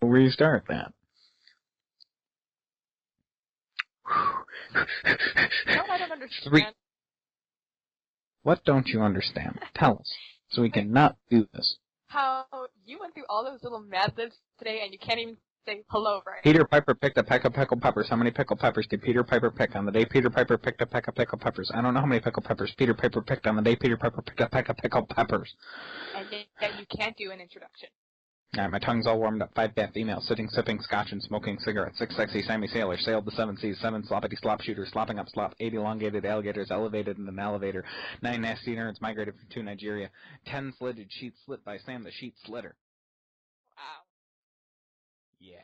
[SPEAKER 1] We'll restart that.
[SPEAKER 2] No, I don't understand.
[SPEAKER 1] 3. What don't you understand? Tell us, so we cannot do this.
[SPEAKER 2] How you went through all those little Mad Libs today and you can't even say hello right.
[SPEAKER 1] Peter Piper picked a peck of pickled peppers. How many pickled peppers did Peter Piper pick on the day Peter Piper picked a peck of pickled peppers? I don't know how many pickled peppers Peter Piper picked on the day Peter Piper picked a peck of pickled peppers.
[SPEAKER 2] And yet you can't do an introduction.
[SPEAKER 1] Alright, my tongue's all warmed up. 5 fat females, sitting, sipping, scotch, and smoking cigarettes. 6 sexy Sammy sailors, sailed the 7 seas. 7 sloppity slop shooters, slopping up slop. 8 elongated alligators, elevated in an elevator. 9 nasty nerds migrated to Nigeria. 10 slitted sheets slit by Sam the sheet slitter.
[SPEAKER 2] Wow.
[SPEAKER 1] Yeah.